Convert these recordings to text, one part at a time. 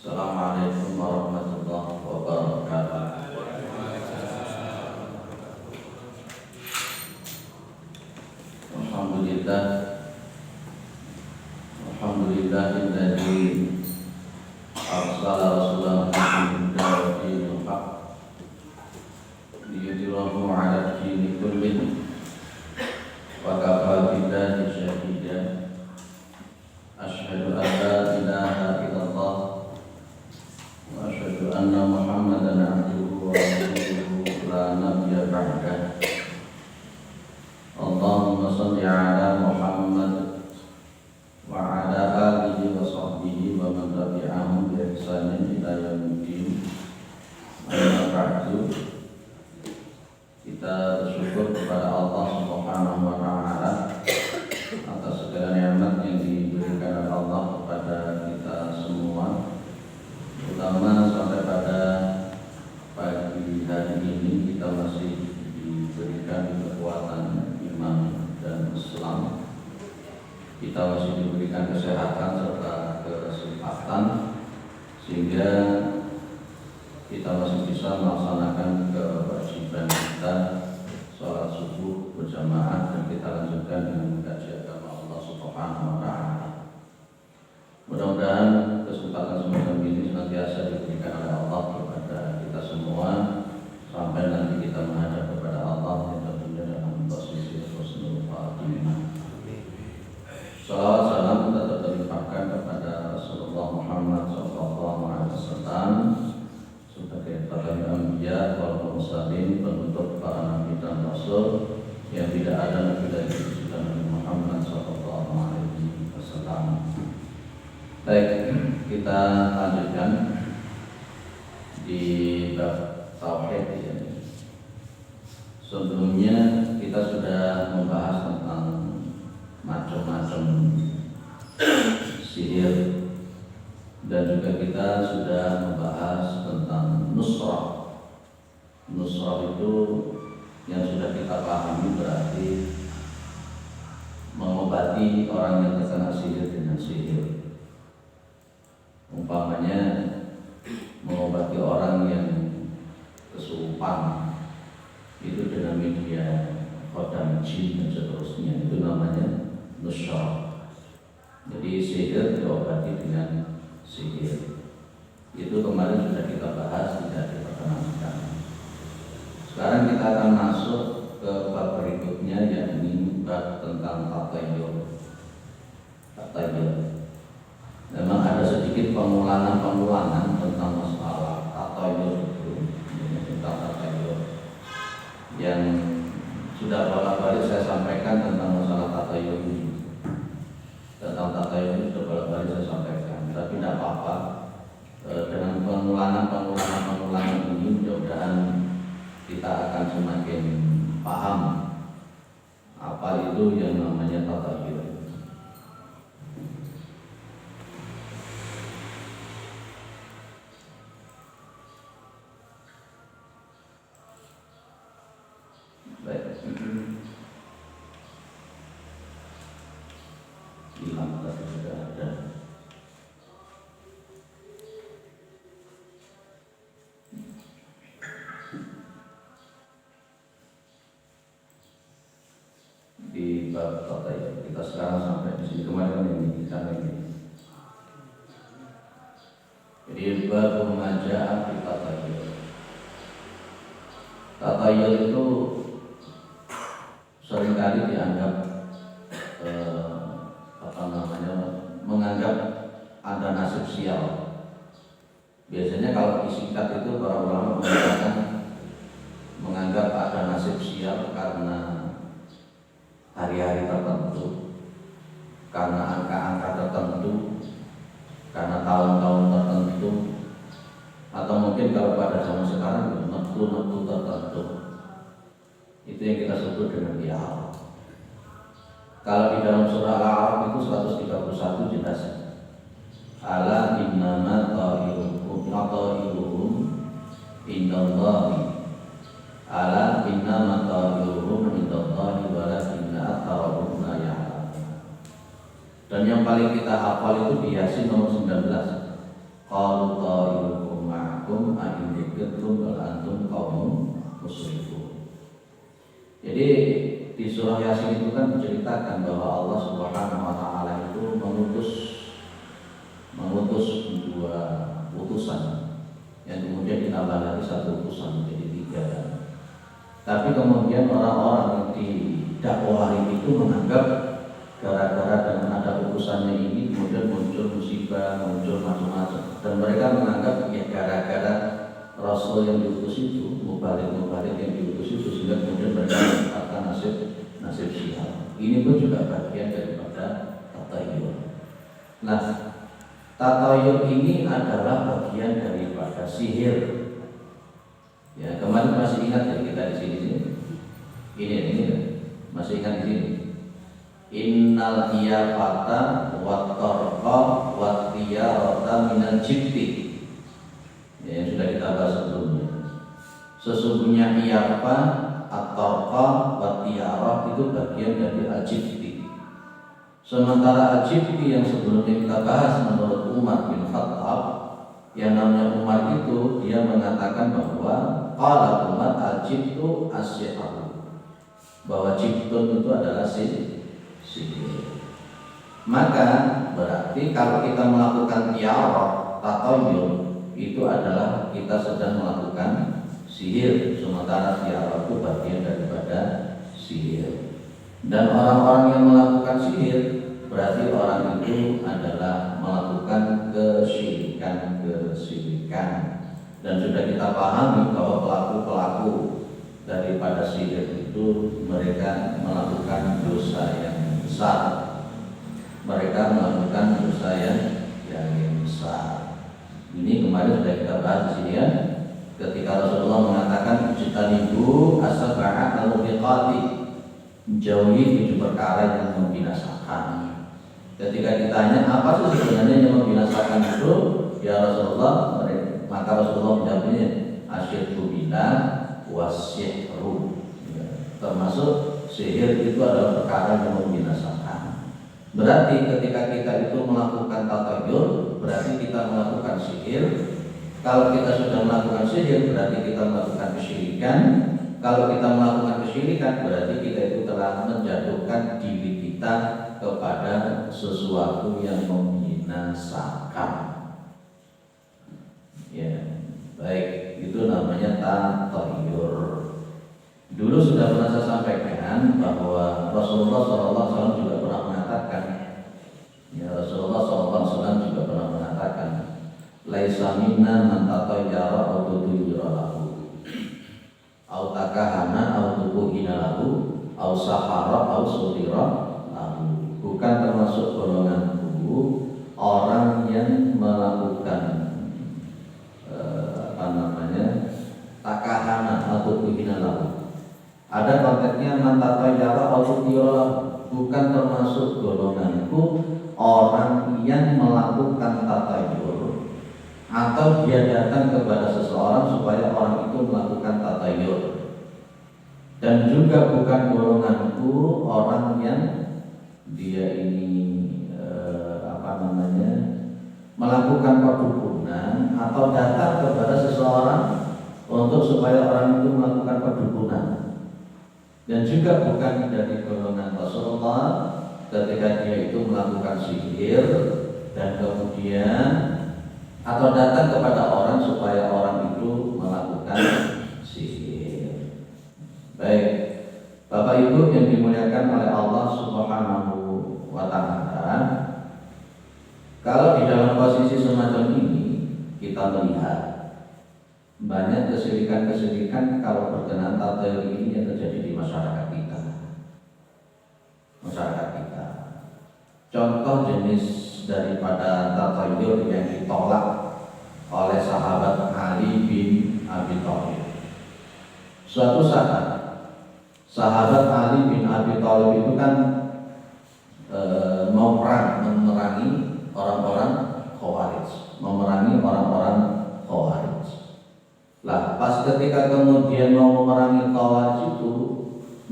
Assalamualaikum warahmatullahi wabarakatuh. Alhamdulillah, alhamdulillahilladzi arsala rasulahu bil huda wa dinil haq liyudhhirahu 'ala ad-dini kullihi wa kafa billahi shahida. Asyhadu an la ilaha illallah wa asyhadu anna Muhammadan 'abduhu wa rasuluhu la nabiyya ba'dah. Allahumma shalli 'ala Muhammad wa 'ala alihi wa sahbihi wa man tabi'ahum bi ihsanin ila yaumiddin. Amma ba'du. Kita bersyukur kepada Allah Subhanahu wa taala atas segala nikmat yang diberikan oleh Allah kepada kita semua, terutama sampai pada pagi hari ini kita masih diberikan kekuatan iman dan Islam. Kita masih diberikan kesehatan serta kesempatan sehingga kita masih bisa melaksanakan kewajiban kita sholat subuh berjamaah, dan kita lanjutkan dengan mengkaji agama Allah Subhanahu wa taala. Mudah-mudahan kesempatan semacam ini senantiasa diberikan oleh Allah kepada kita semua sampai nanti kita menghadap kepada Allah yang tentunya dalam posisi husnul khatimah. Shalawat salam tetap terlimpahkan kepada Rasulullah Muhammad SAW sebagai para anbiya wal mursalin, penutup para nabi dan rasul yang tidak ada nabi lain selain Nabi Muhammad SAW. Baik, kita lanjutkan di bab tauhid ini. Sebelumnya kita sudah membahas tentang macam-macam sihir, dan juga kita sudah membahas tentang nusrah. Nusrah itu yang sudah kita pahami berarti mengobati orang yang terkena sihir dengan sihir. Umpamanya mengobati orang yang kesurupan itu dengan media kodam jin dan seterusnya, itu namanya nusrah. Jadi sihir diobati dengan sihir. Itu kemarin sudah kita bahas, tidak diperkenankan. Sekarang kita akan masuk ke bab berikutnya, yakni bab tentang tatayur. Memang ada sedikit pengulangan tentang masalah tatayur itu, tentang tatayur yang sudah bolak-balik saya sampaikan tentang masalah tatayur ini. Tentang tatayur ini sudah bolak-balik saya sampaikan, tapi tidak apa-apa. Dengan pengulangan ini mudah-mudahan kita akan semakin paham apa itu yang namanya tatayur. Baik, hilang tadi sudah ada. Di bab tatayur kita sekarang sampai di sini. Kemarin ini kita lagi. Jadi bab majaa fi tatayur. Tatayur itu seringkali dianggap menganggap ada nasib sial. Biasanya kalau disingkat itu para ulama mengatakan menganggap ada nasib sial karena hari-hari tertentu, karena angka-angka tertentu, karena tahun-tahun tertentu, atau mungkin kalau pada zaman sekarang nektu-nektu tertentu. Itu yang kita sebut dengan ial. Kalau di dalam surah Al-A'raf itu 131 jelas. Ala innama ta'irukum indallahi. Ala innama ta'irukum indallahi walakinna aktsarahum la ya'lamun. Dan yang paling kita hafal itu di Yasin nomor 19. qalu ta'irukum ma'akum a'in dzikirtum bal antum qaumun musyrikun. Jadi di surah Yasin itu kan menceritakan bahwa Allah Subhanahu wa taala itu mengutus dua utusan yang kemudian ditambah lagi satu utusan menjadi tiga. Tapi kemudian orang-orang yang didakwahi itu menganggap gara-gara dengan ada utusannya ini kemudian muncul musibah, muncul macam-macam, dan mereka menganggap ya gara-gara Rasul yang diutus itu, mubalik yang diutus itu, sehingga kemudian mereka mendapatkan nasib sial. Ini pun juga bagian daripada tatayur. Nah, tatayur ini adalah bagian daripada sihir. Ya, kemarin masih ingat ya kita di sini. Ini masih ingat di sini. Innal iyafata wat tarqa wat tiyarata minal jibti. Ya, yang sudah kita bahas sebelumnya. Sesungguhnya iyafa, at-tarqa, wat tiyarah itu bagian dari al-jibti. Sementara al-jibti yang sebelumnya kita bahas menurut Umar bin Khattab, yang namanya Umar itu dia mengatakan bahwa qala Umar al-jibtu as-sihru, bahwa jibtun itu adalah sihir. Maka berarti kalau kita melakukan tiarah, tatayur, itu adalah kita sedang melakukan sihir, sementara tiarah itu bagian daripada sihir. Dan orang-orang yang melakukan sihir berarti orang itu adalah melakukan kesyirikan. Dan sudah kita pahami bahwa pelaku-pelaku daripada sihir itu mereka melakukan dosa yang besar. Mereka melakukan dosa yang besar. Ini kemarin sudah kita bahas di sini ya. Ketika Rasulullah mengatakan ijtanibu as-sab'a al-mubiqati, jauhi 7 perkara yang membinasakan. Ketika ditanya apa sih sebenarnya yang membinasakan itu, ya Rasulullah, maka Rasulullah menjawabnya asyirku billah wasyihru. Termasuk sihir itu adalah perkara yang membinasakan. Berarti ketika kita itu melakukan tatayur, berarti kita melakukan sihir. Kalau kita sudah melakukan sihir, berarti kita melakukan kesyirikan. Kalau kita melakukan kesyirikan, berarti kita itu telah menjatuhkan diri kita kepada sesuatu yang membinasakan. Ya, baik, itu namanya tatayur. Dulu sudah pernah saya sampaikan bahwa Rasulullah SAW juga pernah mengatakan, ya Rasulullah SAW juga pernah mengatakan, laisa minna man tatayyara aw tutyira lahu, aw takahana aw tukuhina lahu, aw sahara aw sutira lahu. Bukan termasuk golonganku orang yang melakukan takahana atau tukuhina lahu. Ada konteksnya mantatayyara al-tiyara, bukan termasuk golonganku orang yang melakukan tatayur atau dia datang kepada seseorang supaya orang itu melakukan tatayur. Dan juga bukan golonganku orang yang dia ini melakukan perdukunan atau datang kepada seseorang untuk supaya orang itu melakukan perdukunan. Dan juga bukan dari golongan Rasulullah ketika dia itu melakukan sihir dan kemudian atau datang kepada orang supaya orang itu melakukan sihir. Baik, Bapak Ibu yang dimuliakan oleh Allah Subhanahu wa taala, kalau di dalam posisi semacam ini kita melihat banyak kesyirikan kalau berkenaan tatayur ini yang terjadi di masyarakat kita. Contoh jenis daripada tatayur yang ditolak oleh sahabat Ali bin Abi Thalib. Suatu saat sahabat Ali bin Abi Thalib itu kan mau memerangi orang-orang Khawarij, Lah, pas ketika kemudian mau memerangi Khawarij itu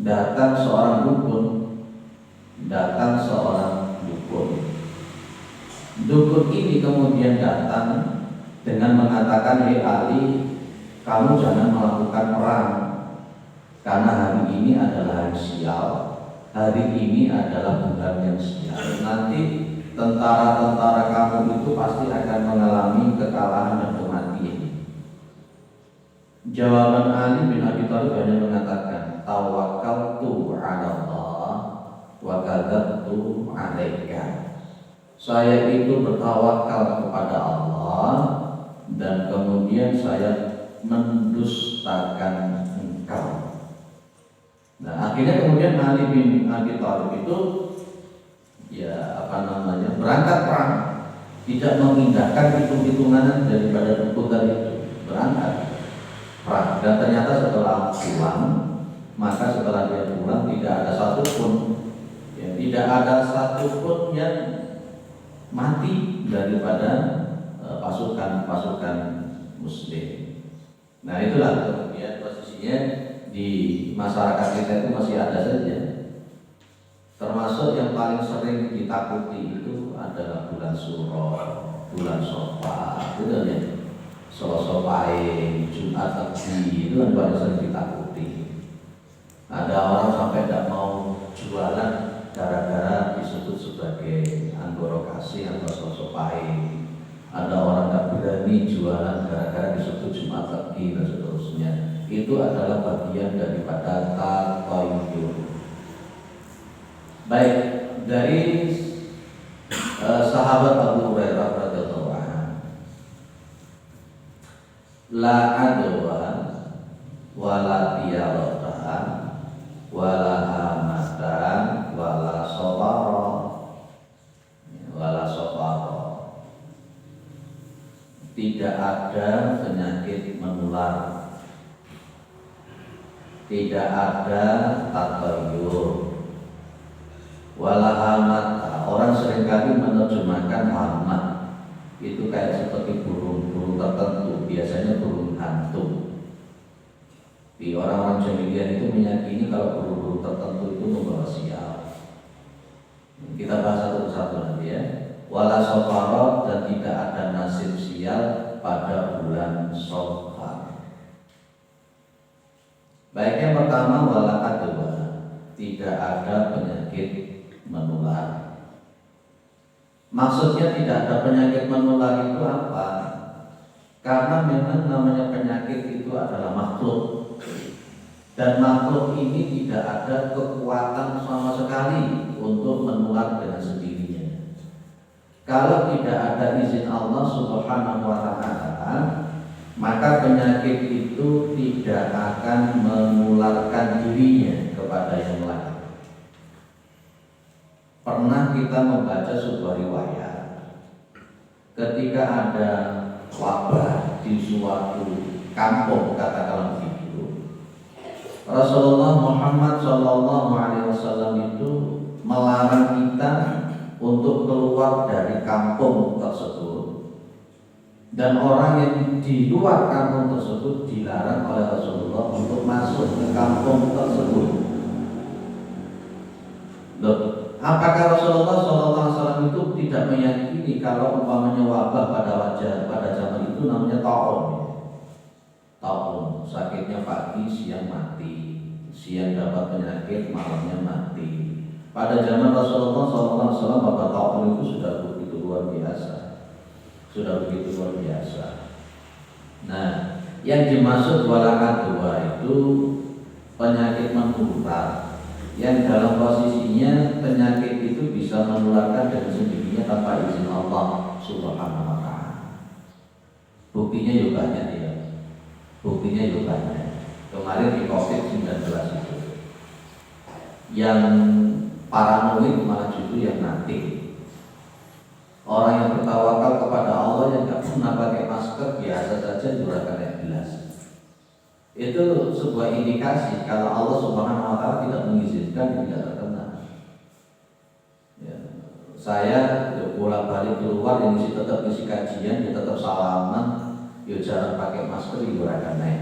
datang seorang dukun. Dukun ini kemudian datang dengan mengatakan, "Hei Ali, kamu jangan melakukan perang karena hari ini adalah hari sial, hari ini adalah bulan yang sial. Nanti tentara-tentara kamu itu pasti akan mengalami kekalahan dan kematian." Jawaban Ali bin Abi Thalib hanya mengatakan, "Tawakkaltu 'ala Allah wa kadzabtu 'alaika." Saya itu bertawakal kepada Allah dan kemudian saya mendustakan engkau. Nah, akhirnya kemudian Ali bin Abi Thalib itu berangkat perang, tidak mengindahkan hitung-hitungan daripada dukun tadi itu, berangkat perang. Dan ternyata setelah pulang, maka setelah dia pulang tidak ada satupun yang mati daripada pasukan Muslim. Nah, itulah kemudian posisinya di masyarakat kita itu masih ada saja. Termasuk yang paling sering ditakuti itu adalah bulan Suro, bulan Sofa, itu ya. Selasa Pahing, Jumat Legi, itu kan paling sering ditakuti. Ada orang sampai tidak mau jualan gara-gara disebut sebagai Anggoro Kasih atau Selasa Pahing. Ada orang tak berani jualan gara-gara disebut Jumat Legi dan seterusnya. Itu adalah bagian daripada tatoyur. Baik, dari sahabat Abu Hurairah radhiyallahu anhu, la adwa wala tiyarata wala hamatan wala soparo. Tidak ada penyakit menular, tidak ada tatayur, wala hamata. Orang seringkali menerjemahkan hamat itu kayak seperti burung tertentu, biasanya burung hantu. Di orang-orang Jahiliyah itu meyakini kalau burung tertentu itu membawa sial. Kita bahas satu persatu nanti ya. Wala sofarot, dan tidak ada nasib sial pada bulan Sofar. Baik, yang pertama wala adwa, tidak ada penyakit menular. Maksudnya tidak ada penyakit menular itu apa? Karena memang namanya penyakit itu adalah makhluk, dan makhluk ini tidak ada kekuatan sama sekali untuk menular dengan sendirinya. Kalau tidak ada izin Allah Subhanahu wa ta'ala, maka penyakit itu tidak akan menularkan dirinya kepada yang lain. Pernah kita membaca sebuah riwayat ketika ada wabah di suatu kampung, katakanlah begitu, Rasulullah Muhammad SAW itu melarang kita untuk keluar dari kampung tersebut, dan orang yang di luar kampung tersebut dilarang oleh Rasulullah untuk masuk ke kampung tersebut. Apakah Rasulullah SAW itu tidak meyakini kalau umpamanya wabah pada zaman itu namanya taun, sakitnya pagi, siang mati, siang dapat penyakit, malamnya mati. Pada zaman Rasulullah SAW wabah taun itu sudah begitu luar biasa. Nah, yang dimaksud wala adwa itu penyakit menular, yang dalam posisinya penyakit itu bisa menularkan dengan sendirinya tanpa izin Allah Subhanahu wa ta'ala. Buktinya juga banyak ya. Kemarin di COVID-19 itu, yang paranoid malah justru yang mati. Orang yang bertawakal kepada Allah yang tidak pernah pakai masker, biasa saja juragan yang jelas. Itu sebuah indikasi kalau Allah Subhanahu wa ta'ala tidak mengizinkan tidak terkena. Ya, saya bolak-balik keluar, yang tetap isi kajian, tetap salaman, jarang pakai masker, juragan naik.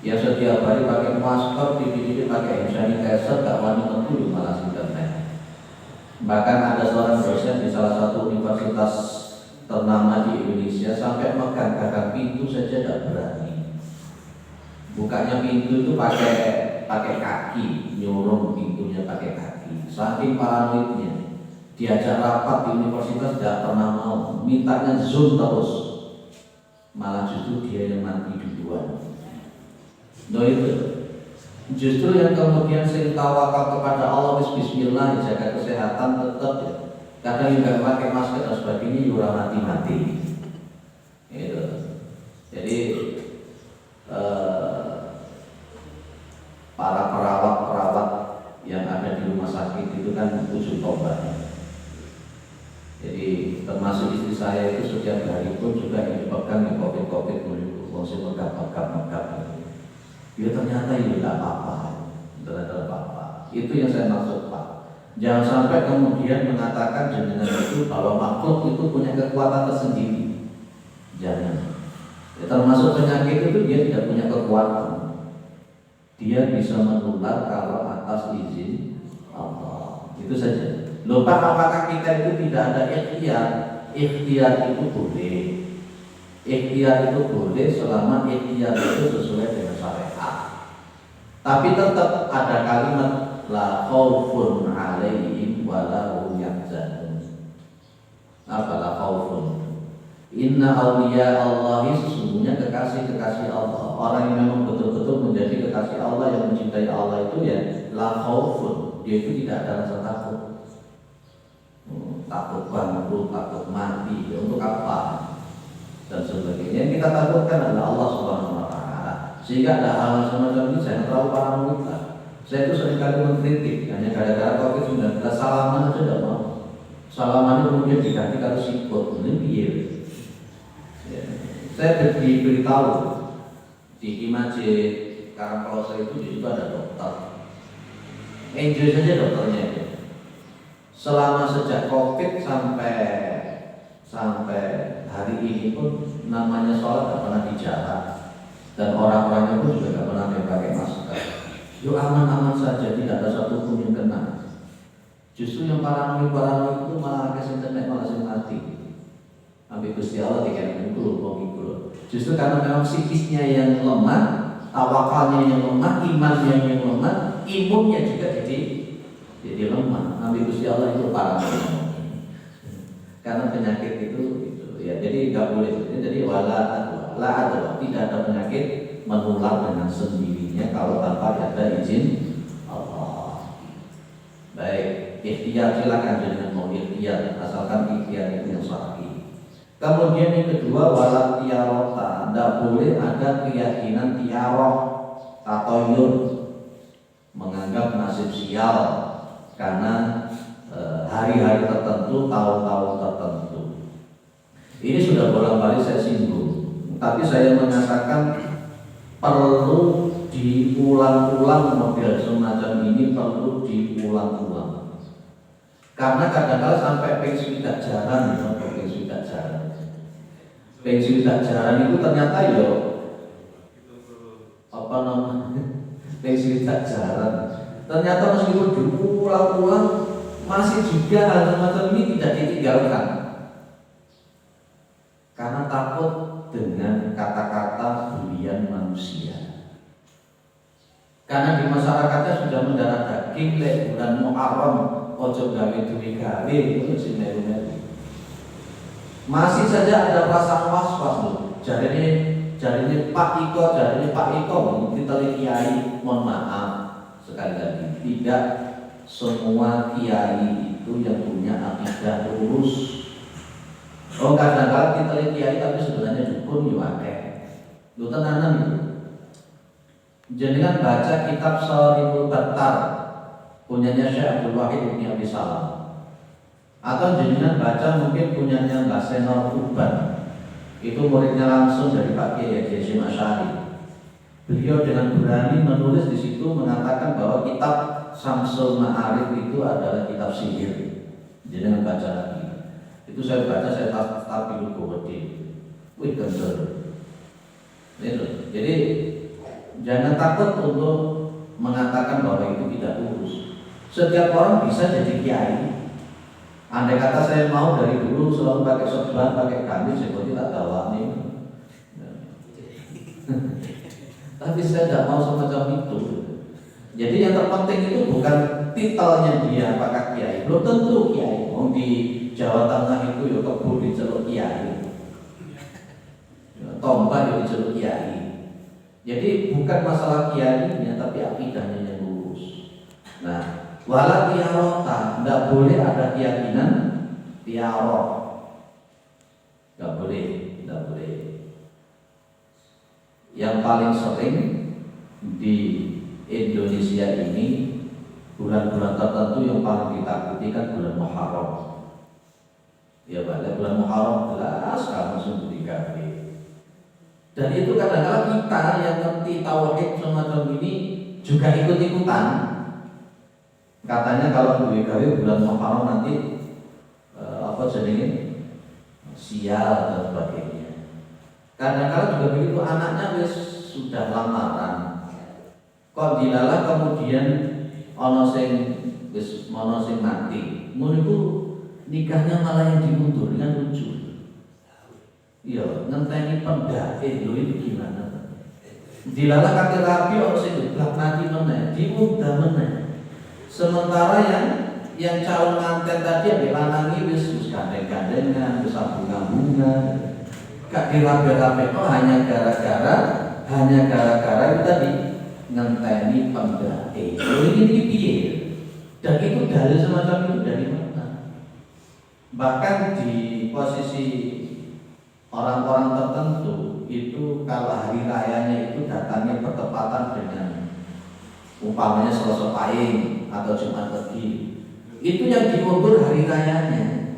Ya setiap hari pakai masker, tiba-tiba pakai hand sanitizer, gak wani tentu malah internet. Bahkan ada seorang dosen di salah satu universitas ternama di Indonesia sampai megang gagang pintu saja tidak berani. Bukanya pintu itu pakai kaki, nyuruh pintunya pakai kaki. Saking paranoidnya, diajak rapat di universitas tidak pernah mau, mintanya zoom terus, malah justru dia yang mati duluan. Itu justru yang kemudian sering tawakal kepada Allah, bismillah, jaga kesehatan tetap ya. Kadang juga pakai masker dan sebagainya juga mati-mati. Itu. Jadi para perawat-perawat yang ada di rumah sakit itu kan ujung tobat. Jadi termasuk istri saya itu setiap hari pun juga yang dipegang yang covid masih megap. Ya ternyata itu tidak apa-apa, tidak apa-apa. Itu yang saya maksud Pak. Jangan sampai kemudian mengatakan jenengan itu kalau makhluk itu punya kekuatan tersendiri. Jangan. Ya, termasuk penyakit itu dia tidak punya kekuatan. Dia bisa menular kalau atas izin Allah. Itu saja. Lupa apakah kita itu tidak ada ikhtiar? Ikhtiar itu boleh. Ikhtiar itu boleh selama ikhtiar itu sesuai dengan syariat. Tapi tetap ada kalimat la khaufun 'alaihim wa la hum yahzanun. Apa la khaufun? Inna awliya Allahi, sesungguhnya kekasih-kekasih Allah, orang yang memang betul-betul menjadi kekasih Allah, yang mencintai Allah itu ya la khaufun, dia itu tidak ada rasa takut. Takut bangkrut, takut mati, ya untuk apa? Dan sebagainya. Yang kita takutkan adalah Allah Subhanahu wa taala. Sehingga ada hal semacam ini jangan terlalu paranoid. Saya itu seringkali mengkritik hanya gara-gara COVID-19 salaman aja tidak mau. Salaman kemudian diganti kalau sikut, lebih ya. Saya diberitahu di Imajid Karangploso itu di situ ada dokter. Enjoy saja dokternya itu. Selama sejak COVID sampai hari ini pun namanya sholat tidak pernah dijarak, dan orang-orangnya pun juga tidak pernah pakai masker. Yuk aman-aman saja, tidak ada satupun yang kena. Justru yang paranoid itu malah kasih internet malah sing mati. Sampai Gusti Allah dikatakan itu. Justru karena memang psikisnya yang lemah, tawakalnya yang lemah, imannya yang lemah, imunnya juga jadi lemah. Sampai Gusti Allah itu paranoid. Karena penyakit itu ya, jadi nggak boleh. Jadi tidak ada penyakit menular dengan sendirinya kalau tanpa ada izin Allah. Baik, ikhtiar silakan dengan mau ikhtiar, asalkan ikhtiar itu yang sahih. Kemudian yang kedua, wala tiarota, tidak boleh ada keyakinan tiaroh atau menganggap nasib sial karena hari-hari tertentu, tahun-tahun tertentu. Ini sudah bolak-balik saya singgung, tapi saya menyatakan perlu diulang-ulang model semacam ini, perlu diulang-ulang. Karena kadang-kadang sampai pengsudah jalan, pengsudah jalan itu ternyata pengsudah jalan. Ternyata meskipun diulang-ulang masih juga hal semacam ini tidak ditinggalkan. Karena takut dengan kata-kata bulian manusia. Karena di masyarakatnya sudah mendarah daging, bulan Muharram, ojo gawe duwe gawe, itu sineru-neru. Masih saja ada perasaan was-was loh. Jadinya Pak Iko, kita kiai, mohon maaf sekali lagi, tidak semua kiai itu yang punya akidah lurus. Oh kadang-kadang kita lihat kiai tapi sebenarnya dukun juga lu tenanan itu. Jangan baca kitab Sharihul Battar punyanya Syekh Abdul Wahid bin Abi Salam, atau jangan baca mungkin punyanya Mbah Senor Uban, itu muridnya langsung dari Pak Kiai Hasyim Asy'ari. Beliau dengan berani menulis di situ mengatakan bahwa kitab Syamsul Ma'arif itu adalah kitab sihir. Jangan baca lagi. Itu saya baca, saya start dulu Bogode. Wih kendor. Jadi jangan takut untuk mengatakan bahwa itu tidak lurus. Setiap orang bisa jadi kiai, Andai kata saya mau dari dulu selalu pakai sorban, pakai gamis, seperti tak tahu nih. Tapi saya tidak mau semacam itu. Jadi yang terpenting itu bukan titelnya dia apakah kiai. Belum tentu kiai. Di Jawa Tengah itu ya kebun diceluk kiai, tombak yang diceluk kiai. Jadi bukan masalah kiainya, tapi akidahnya yang lurus. Nah, wala tiarota, tidak boleh ada keyakinan tiarot, tidak boleh, tidak boleh. Yang paling sering di Indonesia ini bulan-bulan tertentu yang paling ditakuti kan bulan Muharram. Ya pada bulan Muharram jelas kamu sendiri kafir. Dan itu kadang-kadang kita yang ngerti tauhid semacam ini juga ikut-ikutan. Katanya kalau duwe gawe bulan Muharram nanti apa jadinya sial dan sebagainya. Kadang-kadang juga begitu anaknya wis sudah lamaran. Kok dilalah kemudian ana sing wis ana sing mati. Ngono nikahnya malah yang dimundur kan lucu. Iya, ngenteni pendake lho itu gimana? Dilalah kate rapi orang sing geblak mati meneh, diundang meneh. Sementara yang calon manten tadi yang lanangi wis gandeng-gandengan, wis sambung-sambungan. Gak dirabe-rabe hanya gara-gara itu tadi ngenteni pendake. Lho ini piye? Dan itu dalil semacam itu dari mana? Bahkan di posisi orang-orang tertentu itu kalau hari rayanya itu datangnya bertepatan dengan umpamanya Selasa Pahing atau Jumat Legi, itu yang diundur hari rayanya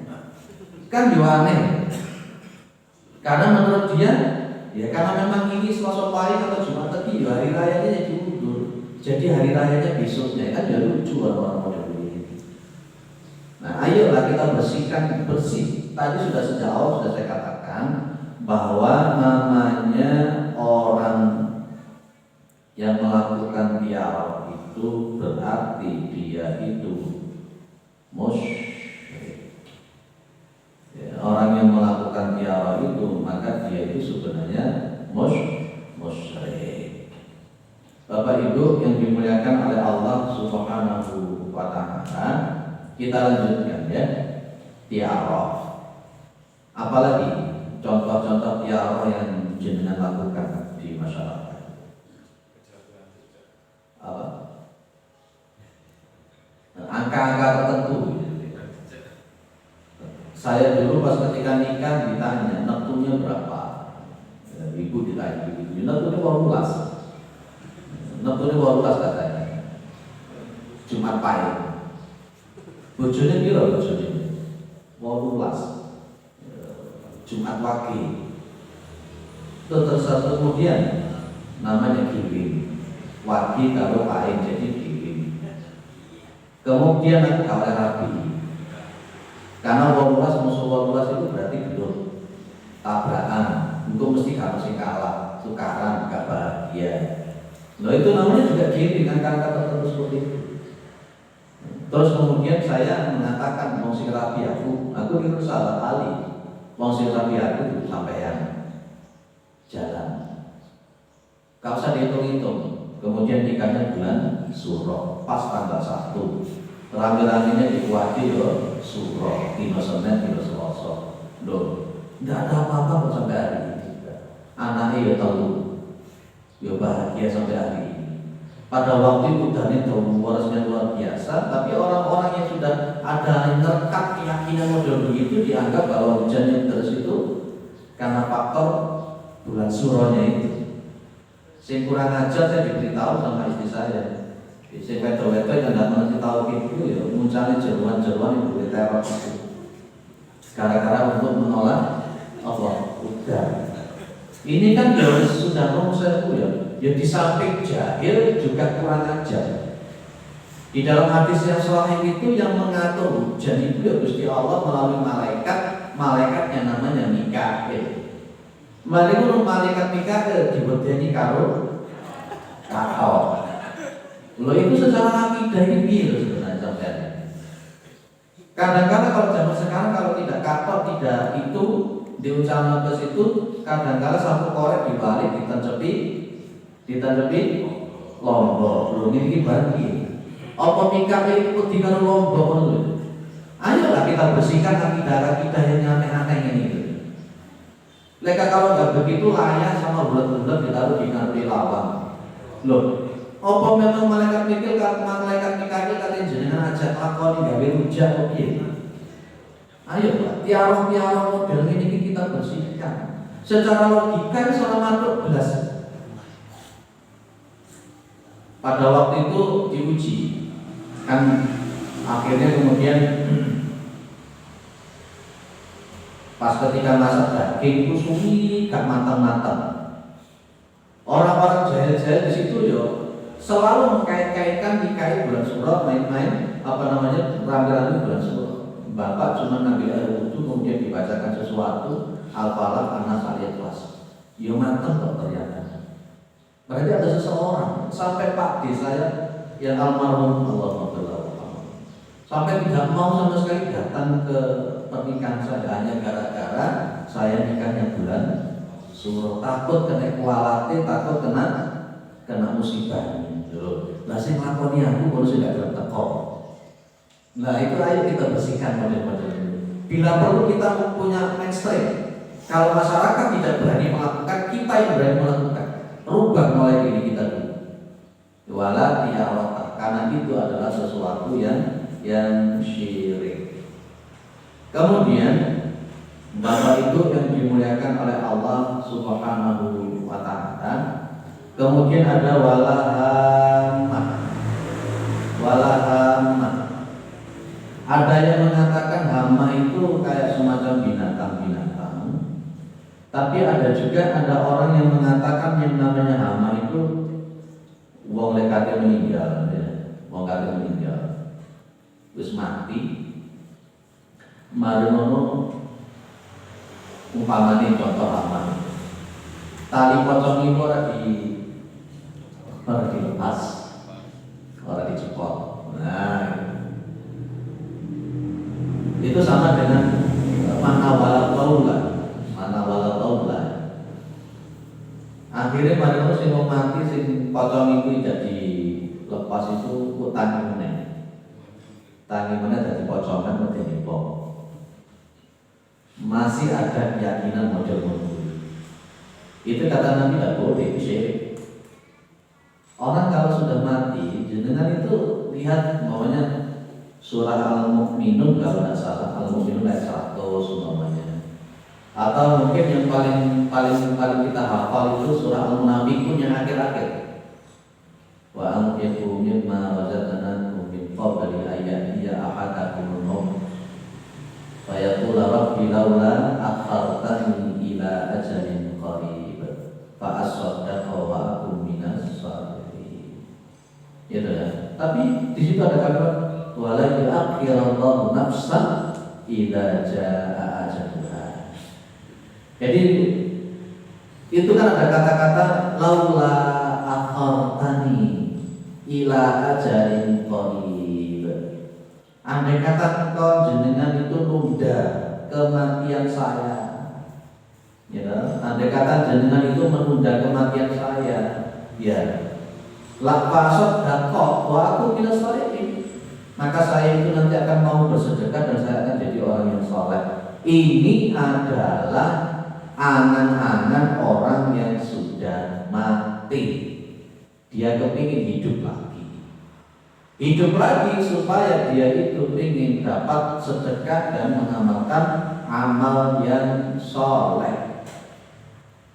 kan juga aneh. Karena menurut dia ya karena memang ini Selasa Pahing atau Jumat Legi ya hari rayanya yang diundur, jadi hari rayanya besoknya kan ya lucu orang-orang model ini. Nah ayolah kita bersihkan bersih. Tadi sudah sejak awal sudah saya katakan bahwa namanya orang yang melakukan tiarah itu berarti dia itu musyrik. Ya, orang yang melakukan tiarah itu maka dia itu sebenarnya musyrik. Bapak Ibu yang dimuliakan oleh Allah Subhanahu wa taala, kita lanjutkan ya. Tiarah. Apalagi contoh-contoh tiarah yang jenengan lakukan di masyarakat? Apa? Angka-angka tertentu. Saya dulu pas ketika nikah ditanya neptunya berapa? Ibu ditanya begitu. Neptunya 18. Neptunya 18 katanya. Jumat Pahing. Bojone piro bojone? 18. Jumat Wage. Terus kemudian namanya Giwing. Wage kalau Pahing jadi Giwing. Kemudian aku kawin rabi. Karena 18 musuh 18 itu berarti gedung tabrakan. Untuk mesti harus sing kalah, tukaran, gak bahagia. Nah itu namanya juga Giwing, angka-angka tertentu seperti itu. Terus kemudian saya mengatakan mau sing rabi aku itu salah kali. Mau sing rabi aku sampean jalan. Gak usah dihitung-hitung. Kemudian nikahnya bulan Suro, pas tanggal 1. Rame-ramenya dikuati loh, Suro, dino Senin, dino Selasa. Loh, tidak ada apa-apa kok sampai hari ini. Anaknya ya tahu, ya bahagia sampai hari ini. Pada waktu itu hujannya luar biasa, tapi orang-orang yang sudah ada ngerkat keyakinan model begitu dianggap bahwa hujan yang terus itu karena faktor bulan Suronya itu. Sing kurang ajar saya diberitahu sama istri saya. Sing wedo-wedo yang tidak mengerti tauhid itu ya munculnya jeruan-jeruan yang boleh teror itu. Gara-gara untuk menolak Allah udah. Ini kan ya sudah saya ya. Ya di samping jahil juga kurang ajar. Di dalam hadis yang sahih itu yang mengatur hujan itu ya Gusti Allah melalui malaikatnya namanya Mikail. Malaikat Mikail dibodeni karo Lo itu secara akidah ini biru sebenarnya sampai. Kadang-kadang kalau zaman sekarang kalau tidak katok, tidak itu diucapkan ke situ, kadang-kadang satu korek dibalik ditancepi lombok. Belum ini bagi. Apa mikirnya ikut di karo lombok dulu. Ayolah kita bersihkan akidah yang aneh-aneh ini. Mereka kalau nggak begitu layak sama bulat-bulat ditaruh di kanti lawang. Loh, apa memang malaikat mikir malaikat mikir katanya jenengan ajak lakoni gawe rujak oke? Ayo tiarong model ini kita bersihkan. Secara logika sama makhluk belas. Pada waktu itu diuji, kan akhirnya kemudian pas ketika masak daging itu suwi gak matang-matang. Orang-orang jahil-jahil di situ yo selalu mengkait-kaitkan DKI bulan Suro, main-main rame-rame bulan Suro. Bapak cuma ngambil air wudhu kemudian dibacakan sesuatu Al-Falaq, An-Nas, Al-Ikhlas. Yo matang kok ternyata. Berarti ada seseorang sampai Pak D saya yang almarhum Allah sampai tidak mau sama sekali datang ke pernikahan saya hanya gara-gara saya nikahnya bulan Suro, takut kena kualate, takut kena musibah ini. Lah sing lakoni aku kalau sudah teko. Nah itu ayo kita bersihkan model-model ini. Bila perlu kita punya mainstream. Kalau masyarakat tidak berani melakukan, kita yang berani melakukan. Rubah mulai diri kita dulu. Wala tiarota, karena itu adalah sesuatu yang syirik. Kemudian Bapak itu yang dimuliakan oleh Allah Subhanahu wa ta'ala. Kemudian ada walahamah. Ada yang mengatakan hama itu kayak semacam binatang-binatang. Tapi ada juga orang yang mengatakan yang namanya hama itu wong lekate meninggal ya. Wong kate meninggal. Wis mati. Mari ngono umpamane contoh hama. Tali pocong itu ora dilepas, ora dicepot. Nah, itu sama dengan mana wala taula. Akhirnya pada waktu sing mati sing pocong itu jadi lepas itu tangi mana dari pocongan menjadi bom. Masih ada keyakinan model-model itu kata Nabi tidak boleh syirik. Orang kalau sudah mati, jenengan itu lihat namanya surah Al-Mu'minun kalau tidak salah, Al-Mu'minun ayat 100 namanya. Atau mungkin yang paling kita hafal itu surah Al-Munafiqun yang akhir-akhir. Wa anfiqu mimma razaqnakum min qabli ayati ya ahadakum an-nawm. Fa yaqulu rabbi laula akhartani ila ajalin qarib fa asaddaqa wa akum minas shalihin. Ya sudah. Tapi di situ ada kalimat wala yu'akhirallahu nafsan idza jaa ajaluha. Jadi itu kan ada kata-kata laula akhartani ila ajalin qarib. Andai kata engkau jenengan itu nunda kematian saya, ya, andai kata jenengan itu menunda kematian saya, ya, lapasot dakok, wa aku bila sholihin, maka saya itu nanti akan mau bersedekah dan saya akan jadi orang yang soleh. Ini adalah angan-angan orang yang sudah mati. Dia kepingin hidup lagi supaya dia itu ingin dapat sedekah dan mengamalkan amal yang soleh.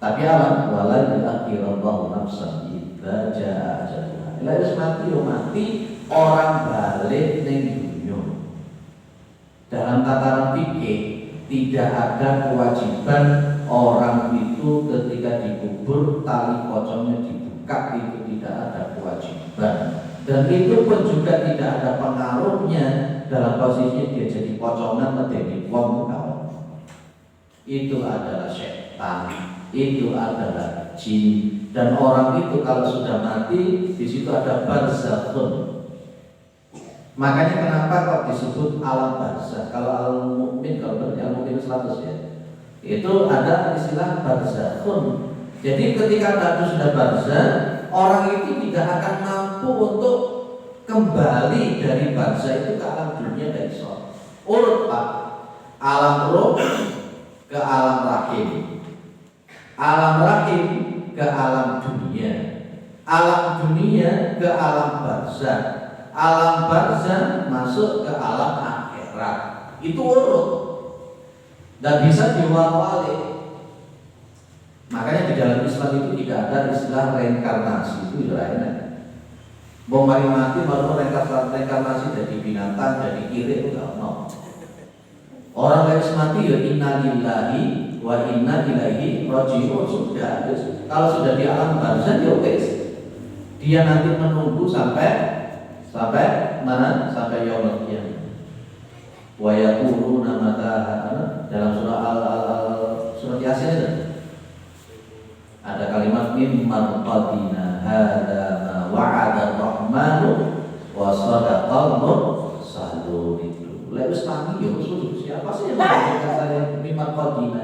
Tapi alam wala yu'akhirallahu nafsan idza jaa ajaluha. Lalu mati orang balik ning dunya. Dalam tataran fikih tidak ada kewajiban orang itu ketika dikubur tali pocongnya dibuka, itu tidak ada kewajiban. Dan itu pun juga tidak ada pengaruhnya dalam posisi dia jadi pocongan menjadi wong kawan. Itu adalah setan, itu adalah jin. Dan orang itu kalau sudah mati di situ ada barzakhun. Makanya kenapa kok disebut alam barzah? Kalau alam mukmin, kalau berarti alam mukmin 100 ya. Itu ada istilah barzakhun. Jadi ketika itu sudah barzah, orang itu tidak akan mampu untuk kembali dari barzah itu ke alam dunia dari soal. Urut Pak, alam roh ke alam rahim, alam rahim ke alam dunia, alam dunia ke alam barzah, alam barzah masuk ke alam akhirat. Itu urut, dan bisa diwawali. Makanya di dalam Islam itu tidak ada istilah reinkarnasi, itu lainnya. Bom mati baru reinkarnasi jadi binatang, jadi kiri, itu enggak mau. Orang harus mati ya inna lillahi wa inna ilaihi raji'un, sudah. Kalau sudah di alam barzah ya oke. Dia nanti menunggu sampai mana? Sampai yaumul qiyamah. Wa yaquluna mata dalam surah surat Yasin itu ada kalimat mimman qadina hadza ma wa'ada ar-rahmanu wa sadaqal mursalun. Itu lewis tangi ya siapa sih yang mengatakan saya mimman qadina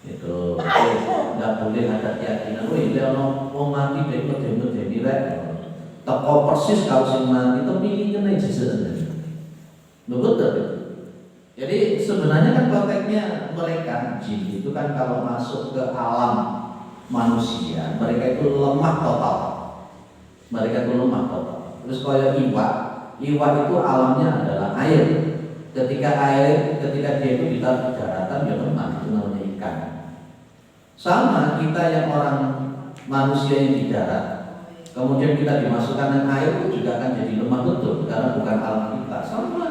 itu enggak boleh ada keyakinan wih lek wong mati dek medeni rek teko persis kalau sing mati itu pilihnya jejak. Betul. Jadi sebenarnya kan konteksnya mereka jin itu kan kalau masuk ke alam manusia mereka itu lemah total. Mereka itu lemah total. Terus kalau iwa itu alamnya adalah air. Ketika dia itu di daratan dia lemah, itu namanya ikan. Sama kita yang orang manusia yang di darat, kemudian kita dimasukkan dengan air itu juga akan jadi lemah betul karena bukan alam kita. Sama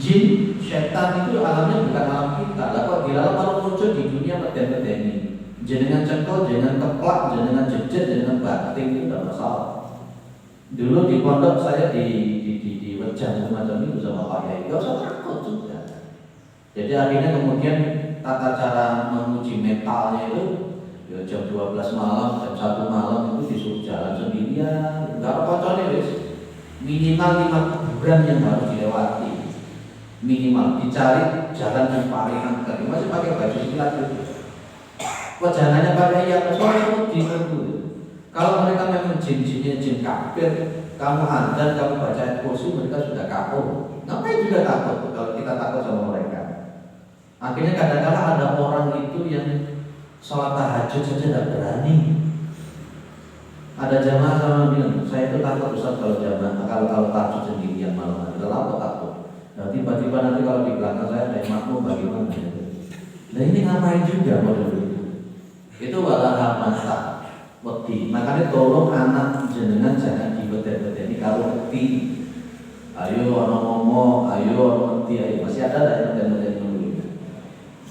jin, setan itu alamnya bukan alam kita. Lah kok dilawan muncul di dunia meden-medeni. Jenengan cengkol, jenengan keplak, jenengan jejak, jenengan bating itu tidak masalah. Dulu di pondok saya di Wejan semacam itu sama Pak Yai, gak usah takut juga. Jadi akhirnya kemudian tata cara menguji mentalnya itu ya jam 12 malam, jam 1 malam itu disuruh jalan sendirian. Gak apa contohnya guys, minimal 5 kuburan yang harus dilewati. Minimal dicari jalan yang paling angker. Masih pakai baju silat itu. Wajangannya pakai yang soalnya itu. Kalau mereka memang jin-jinnya jin kafir, kamu adzan, kamu baca ayat kursi, mereka sudah kafir. Ngapain juga takut kalau kita takut sama mereka? Akhirnya kadang-kadang ada orang itu yang sholat tahajud saja tidak berani. Ada jamaah sama bilang, saya itu takut Ustaz kalau jamaah kalau tahajud sendirian malam. Kalau takut. Nah, tiba-tiba nanti kalau di belakang saya ada yang makmum bagaimana? Nah ini ngapain juga model itu? Itu walah masa wedi. Makanya tolong anak jenengan jangan dibeten-beteni kalau wedi. Ayo ono ngomong, ayo ono wedi, ayo masih ada yang beten-beteni dulu.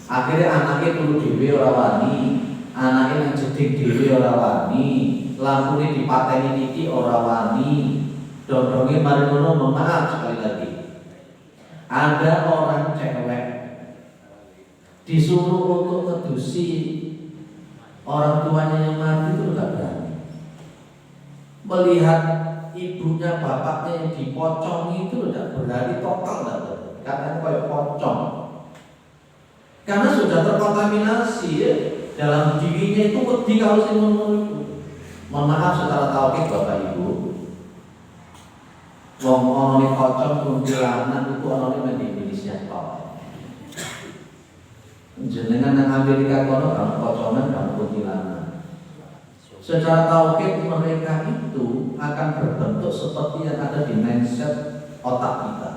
Akhirnya anaknya perlu dhewe ora wani, anaknya yang jeding dhewe ora wani, lampune dipateni iki ora wani. Dodonge mari ngono maaf sekali lagi. Ada orang cewek disuruh untuk ngedusi orang tuanya yang mati itu tidak berani. Melihat ibunya bapaknya yang dipocong itu tidak berani total tidak berani. Karena kayak pocong. Karena sudah terkontaminasi ya, dalam dirinya itu wedi kalau sing ngono itu. Mohon maaf secara tauhid Bapak Ibu. Wong ono ning pocong kuntilanak itu ono ning Indonesia tok. Jenengan nang Amerika kono kamu pocongan kamu kuntilanak. Secara tauhid mereka itu akan berbentuk seperti yang ada di mindset otak kita.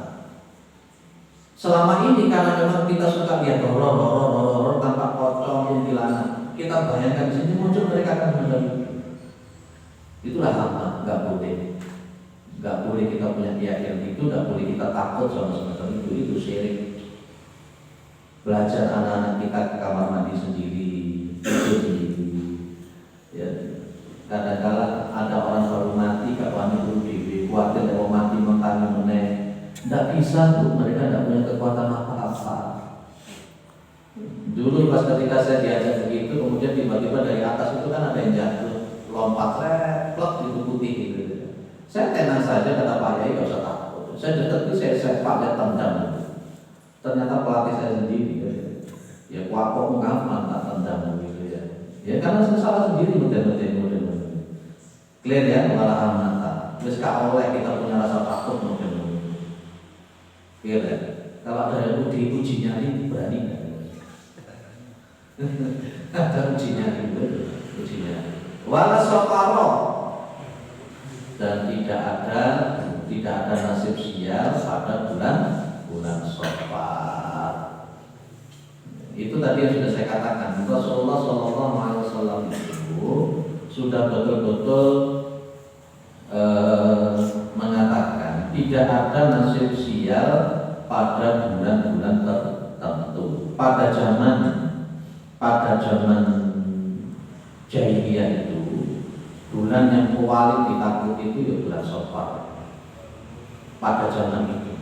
Selama ini karena memang kita suka lihat horor tanpa pocong kuntilanak, kita bayangkan di sini muncul mereka akan menjadi. Itulah hamba, nggak boleh. Gak boleh kita punya keyakinan itu, gak boleh kita takut sama semacam itu syirik. Belajar anak-anak kita ke kamar mandi sendiri, itu sendiri. Ya, kadang-kadang ada orang baru mati, gak wani dulu dewi, khawatir mau mati mentang meneh. Gak bisa tuh, mereka gak punya kekuatan apa-apa. Dulu pas ketika saya diajak begitu, kemudian tiba-tiba dari atas itu kan ada yang jatuh, lompat, plek, itu putih gitu. Saya tenang saja kata Pak Yai, gak usah takut. Saya dekat saya pakai tendang. Ternyata pelatih saya sendiri. Ya kok ngapain tak tendang gitu ya. Ya karena saya salah sendiri model. Clear ya, malah mata. Terus kalau oleh kita punya rasa takut model. Clear ya. Kalau ada yang uji nyali berani nggak? Ada uji nyali. Wala sokaro, dan tidak ada nasib sial pada bulan Safar. Itu tadi yang sudah saya katakan. Rasulullah SAW itu sudah betul-betul mengatakan tidak ada nasib sial pada bulan-bulan tertentu. Pada zaman jahiliyah itu bulan yang paling ditakuti itu ya bulan Safar. Pada zaman itu,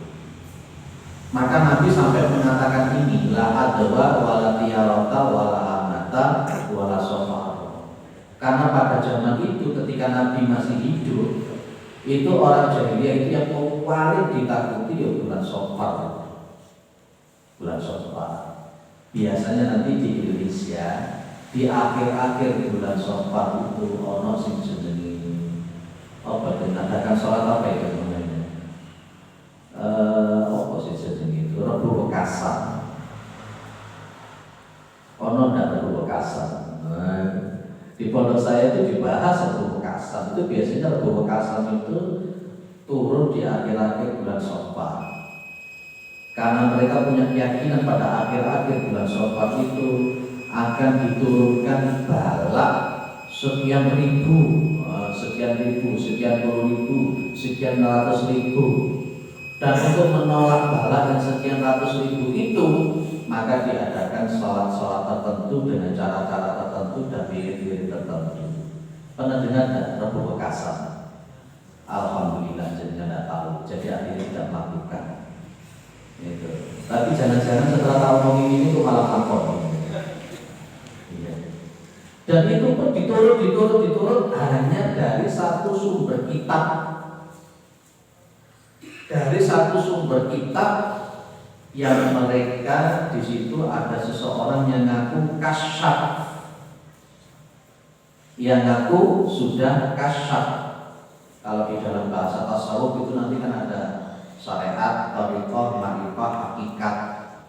maka Nabi sampai mengatakan ini, la adwa wala tiyarata wala amata wala Safar. Karena pada zaman itu ketika Nabi masih hidup, itu orang jahiliyah itu yang paling ditakuti ya bulan Safar. Bulan Safar. Biasanya nanti di Indonesia di akhir-akhir bulan Safar itu ono sing jenenge apa mengadakan sholat apa ya namanya? Apa sih jenenge itu? Rebu Wekasan. Ono ndak Rebu Wekasan. Di pondok saya itu dibahas Rebu Wekasan. Itu biasanya Rebu Wekasan itu turun di akhir-akhir bulan Safar. Karena mereka punya keyakinan pada akhir-akhir bulan Safar itu akan diturunkan bala sekian ribu, sekian puluh ribu, sekian ratus ribu. Dan untuk menolak bala yang sekian ratus ribu itu, maka diadakan sholat-sholat tertentu dengan cara-cara tertentu dan wirid-wirid tertentu. Pernah dengar tidak Rebu Wekasan? Alhamdulillah jadinya tidak tahu, jadi akhirnya tidak melakukan. Gitu. Tapi jangan-jangan setelah tahu ngomong ini kok malah takut. Dan itu pun diturut hanya dari satu sumber kitab. Dari satu sumber kitab yang mereka di situ ada seseorang yang ngaku kasyaf, yang ngaku sudah kasyaf. Kalau di dalam bahasa tasawuf itu nanti kan ada syariat, thariqah, ma'rifah, hakikat.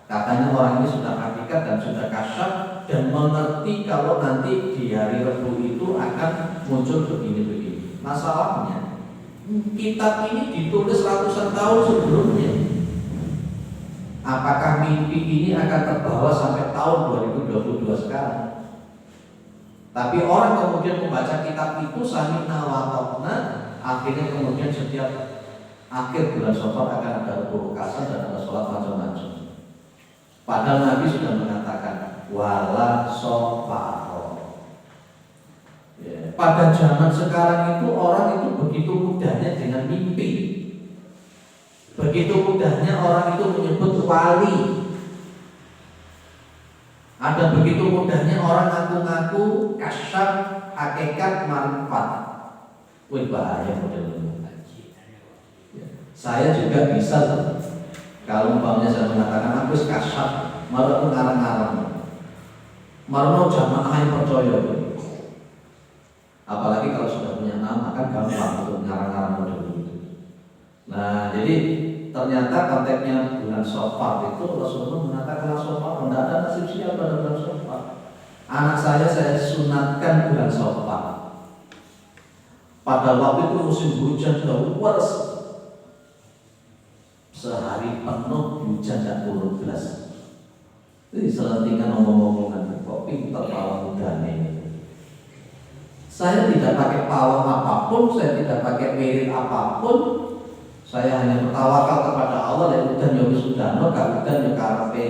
Katanya orang ini sudah hakikat dan sudah kasyaf dan mengerti kalau nanti di hari Rabu itu akan muncul begini-begini. Masalahnya kitab ini ditulis ratusan tahun sebelumnya. Apakah mimpi ini akan terbawa sampai tahun 2022 sekarang? Tapi orang kemudian membaca kitab itu sami'na wa ata'na, akhirnya kemudian setiap akhir bulan Safar akan ada Rebu Wekasan dan ada sholat macam-macam. Padahal Nabi sudah mengatakan wala Safar. Ya. Pada zaman sekarang itu orang itu begitu mudahnya dengan mimpi. Begitu mudahnya orang itu menyebut wali. Ada begitu mudahnya orang ngaku-ngaku kasyaf, hakikat, marifat. Wih bahaya model ini. Saya juga bisa kalau umpamanya saya mengatakan aku kasyaf, malah aku ngarang-ngarang. Malah jamaah yang percaya. Apalagi kalau sudah punya nama kan gampang untuk ngarang-ngarang model itu. Nah, jadi ternyata konteksnya bulan Safar itu Rasulullah mengatakan Safar tidak ada nasib sial pada bulan Safar. Anak saya sunatkan bulan Safar. Pada waktu itu musim hujan luar sehari penuh hujan dan turun belas. Jadi selentingan ngomong-ngomongan kok pintar pawang muda ini. Saya tidak pakai pawang apapun, saya tidak pakai wirid apapun. Saya hanya bertawakal kepada Allah dan udan ya sudano, gak udan ya karepe.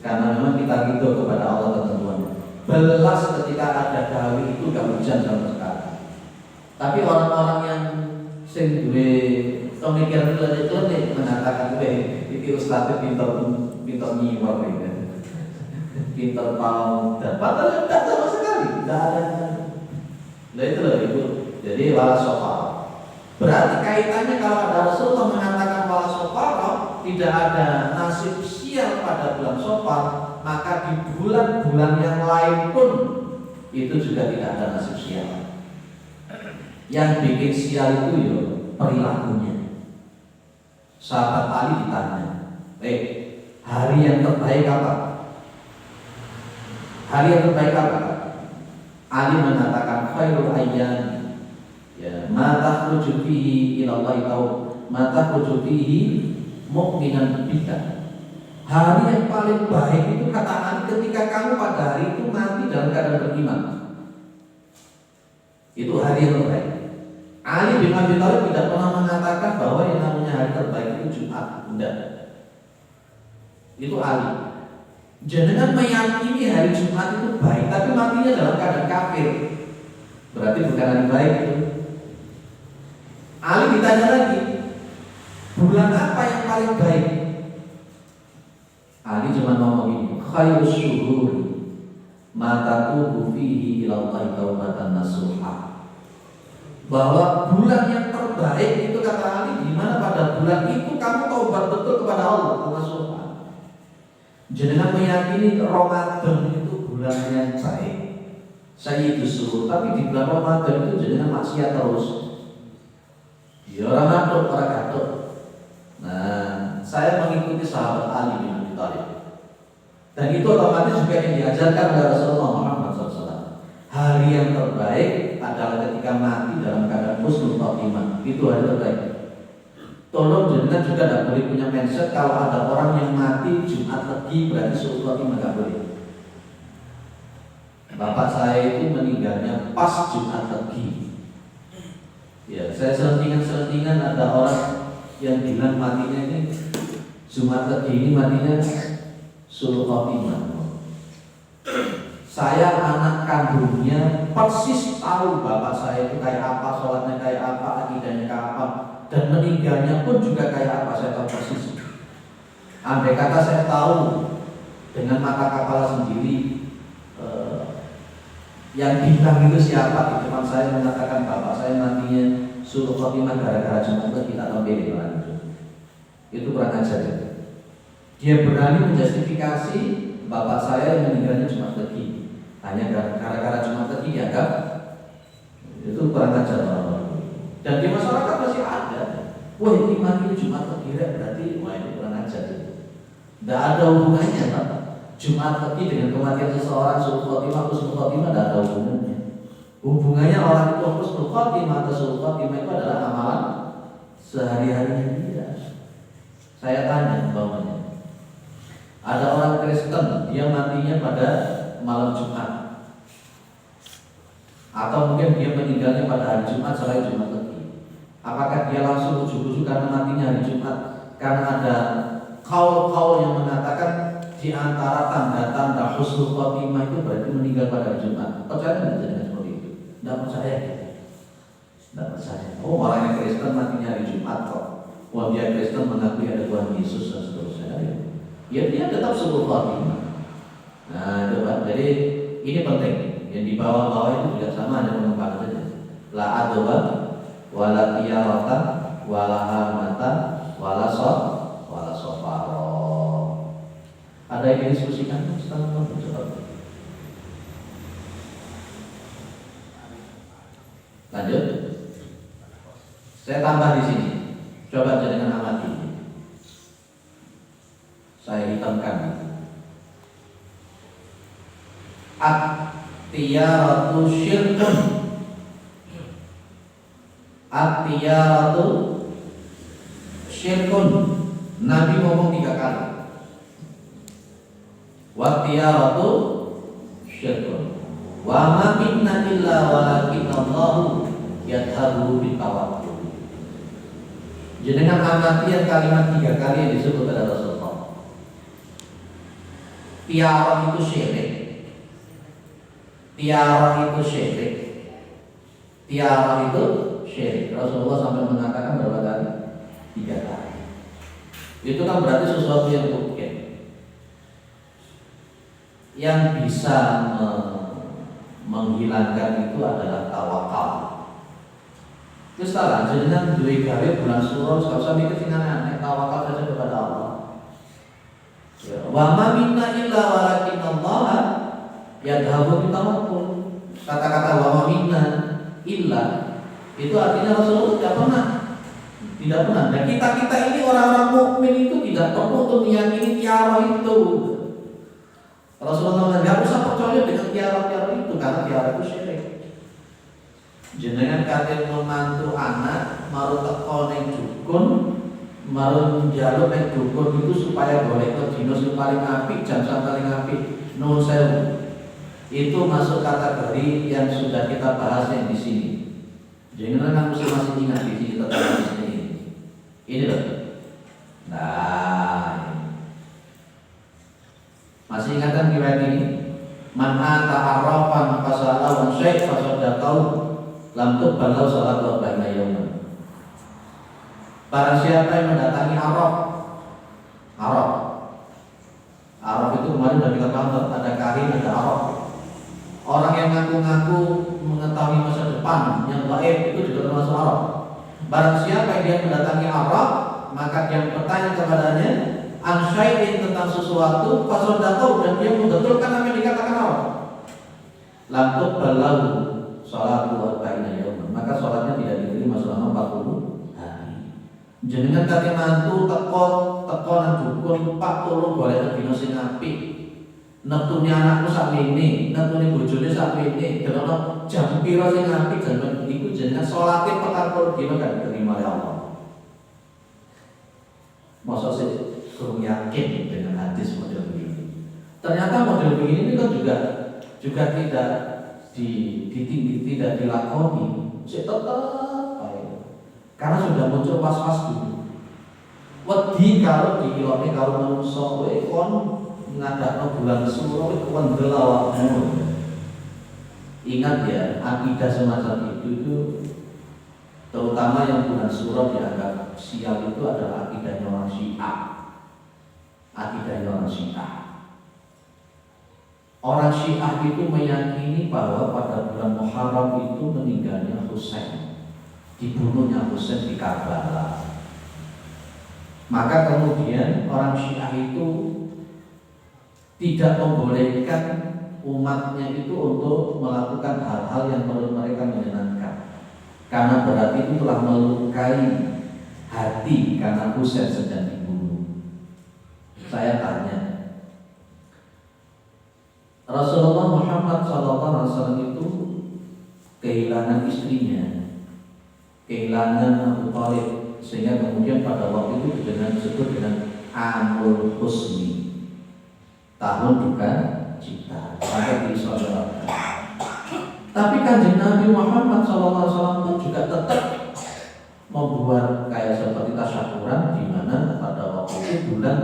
Karena memang kita gitu kepada Allah ketentuannya. Belas ketika ada dawi itu gak hujan sama sekali. Tapi orang-orang yang sing duwe pemikiran klenik-klenik mengatakan iki ustaz pintar nyiwar ini. Pintar paham dan padahal tidak sama sekali, tidak ada. Nah itu loh ibu. Jadi wala Safar. Berarti kaitannya kalau ada Rasulullah mengatakan wala soparo, tidak ada nasib sial pada bulan Sofar, maka di bulan-bulan yang lain pun itu juga tidak ada nasib sial. Yang bikin sial itu ya perilakunya. Sahabat Ali ditanya, hari yang terbaik apa? Hari yang terbaik apa? Ali mengatakan khairul ayyam, ya, ma takhruju fihi ila Allah tau, ma takhruju fihi mu'minan bika. Hari yang paling baik itu kata Ali ketika kamu pada hari itu mati dalam keadaan beriman. Itu hari yang terbaik. Ali bin Abi Thalib tidak pernah mengatakan bahwa yang namanya hari terbaik itu Jumat. Tidak. Itu Ali. Jangan meyakini hari Jumat itu baik, tapi matinya dalam keadaan kafir. Berarti bukan hari baik itu. Ali ditanya lagi, bulan apa yang paling baik? Ali cuma ngomong ini, khairus syuhur ma tatubu fihi ila Allah taubatan nasuha. Bahwa bulan yang terbaik itu kata Ali, di mana pada bulan itu kamu taubat betul kepada Allah nasuha. Jangan meyakini Ramadan itu bulan yang baik. Saya itu suruh, tapi di bulan Ramadan itu jangan maksiat terus. Ya orang ngaduk, orang gaduk. Nah, saya mengikuti sahabat Ali bin Abi Thalib. Dan itu otomatis juga yang diajarkan oleh Rasulullah Muhammad SAW. Hari yang terbaik adalah ketika mati dalam keadaan husnul khotimah. Itu hari terbaik. Tolong jangan juga tidak boleh punya mindset kalau ada orang yang mati Jumat Legi berarti husnul khotimah, nggak boleh. Bapak saya itu meninggalnya pas Jumat Legi. Ya, saya selentingan ada orang yang bilang matinya ini Jumat Legi, ini matinya husnul khotimah. Saya anak kandungnya persis tahu bapak saya itu kayak apa, sholatnya kayak apa, akidahnya kayak apa, dan meninggalnya pun juga kayak apa, saya tahu persis. Andai kata saya tahu dengan mata kepala sendiri yang bilang itu siapa, di depan saya mengatakan bapak saya matinya husnul khotimah gara-gara Jumat Legi, kita tahu beda orang itu kurang ajar. Dia berani menjustifikasi bapak saya yang meninggalnya Jumat Legi hanya gara-gara Jumat Legi dianggap itu kurang ajar orang. Dan di masyarakat masih ada. Wah, ini mati Jumat Legi berarti wah ini kurang ajar. Tidak ada hubungannya, Pak. Jumat Legi dengan kematian seseorang husnul khotimah tidak ada hubungannya. Hubungannya orang itu husnul khotimah atau husnul khotimah itu adalah amalan sehari-harinya dia. Saya tanya umpamanya, ada orang Kristen dia matinya pada malam Jumat, atau mungkin dia meninggalnya pada hari Jumat selain Jumat Legi. Apakah dia langsung ujuk-ujuk karena matinya hari Jumat? Karena ada kaul yang mengatakan di antara tanda-tanda husnul khotimah itu berarti meninggal pada hari Jumat. Percaya tidak dengan seperti itu? Tidak percaya. Tidak percaya. Oh, orang yang Kristen matinya hari Jumat kok. Wah, dia Kristen mengakui ada Tuhan Yesus dan seterusnya. Ya dia tetap husnul khotimah. Nah, itu Pak. Jadi ini penting. Yang di bawah-bawah itu juga sama, ada pengembangan saja. La adwa wala tiyarata wala hamata wala sofaro. Ada yang diskusikan setelah lanjut. Saya tambah di sini. Coba jangan amati. Saya hitamkan. At-tiyaratu syirkun. At-tiyaratu syirkun. Nabi ngomong 3 kali. Wat-tiyaratu syirkun. Wa ma minna illa walakinallahu yadhabu bitawakkul. Jenengan amati kalimat 3 kali yang disebut oleh Rasulullah. Tiarah itu syirik. Tiarah itu syirik. Tiarah itu syirik. Rasulullah sampai mengatakan berapa kali? 3 kali. Itu kan berarti sesuatu yang mungkin. Yang bisa menghilangkan itu adalah tawakal. Terus salah, jenengan duwe gawe bulan Suro, gak usah mikir sing aneh-aneh, tawakal saja kepada Allah. Ya, wa ma minna illa walakin Allah yadhabu bitawakkul. Kata-kata wa ma minna illa itu artinya Rasulullah tidak pernah. Dan kita ini orang-orang mukmin itu tidak perlu untuk meyakini tiara itu. Rasulullah nggak usah percaya dengan tiara-tiara itu karena tiara itu syirik. Jenengan kate memantu anak maru teko ning dukun, maru njaluk ning dukun itu supaya boleh ke dino sing paling apik, jam paling apik. Nuwun sewu. Itu masuk kategori yang sudah kita bahas yang di sini. Jangan kan masih ingat di sini tentang di sini. Ini loh. Nah, masih ingat kan riwayat ini? Man ata arrafan fasala wa syekh fasadaqau lam tuqbalu salatu baina yauman. Barang siapa yang mendatangi Araf itu kemarin sudah kita bahas, ada karin, ada Araf. Orang yang ngaku-ngaku mengetahui masa depan yang gaib itu juga termasuk Araf. Barang siapa yang dia mendatangi Araf, maka dia bertanya kepadanya an-syai'in tentang sesuatu, fasadaqau dan dia membetulkan apa yang dikatakan Araf. Lam tuqbalu salatu arba'ina yauman, maka salatnya tidak diterima selama 40 hari. Jenengan kate mantu teko nang dukun, Pak tolong boleh dino sing apik. Neptune anakku sak mene, neptune bojone sak mene, delono jam pira sing apik jan iku jenengan salate petang puluh dino kan diterima oleh Allah. Masa sih kurang yakin dengan hadis model begini. Ternyata model begini kan juga tidak dilakoni. Saya tetap karena sudah muncul was-was dulu. Wedi kalau diilone kalau manusa kowe kon ngadakno bulan Suro kowe kendel awakmu. Ingat ya, akidah semacam itu terutama yang bulan Suro dianggap sial itu adalah akidahnya orang Syiah. Akidahnya orang Syiah. Orang Syiah itu meyakini bahwa pada bulan Muharram itu meninggalnya Husain, dibunuhnya Husain di Karbala. Maka kemudian orang Syiah itu tidak membolehkan umatnya itu untuk melakukan hal-hal yang menurut mereka menyenangkan, karena berarti itu telah melukai hati karena Husain sedang dibunuh. Saya tanya, Rasulullah Muhammad SAW itu kehilangan istrinya, kehilangan Abu Thalib, sehingga kemudian pada waktu itu disebut dengan Amul Husni, tahun duka cita, maka disolatkan. Tapi kanjeng Nabi Muhammad SAW pun juga tetap membuat kayak seperti tasyakuran, di mana pada waktu itu bulan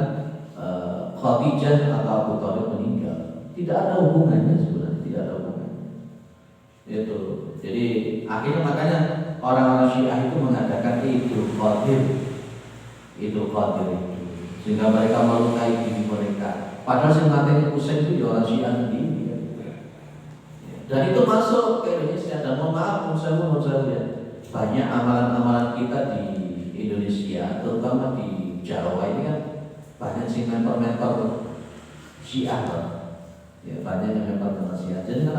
Khadijah atau Abu Thalib meninggal. Tidak ada hubungannya sebenarnya, tidak ada hubungannya. Itu. Jadi akhirnya makanya orang-orang Syiah itu mengadakan Idul Qadir itu, sehingga mereka melukai diri mereka. Padahal yang materi Husain itu orang Syiah sendiri. Dan itu masuk ke Indonesia. Dan mohon maaf, ya, banyak amalan-amalan kita di Indonesia, terutama di Jawa ini kan banyak sih mentor-mentor Syiah. Ya, banyak yang mentor Syiah. Jadi kan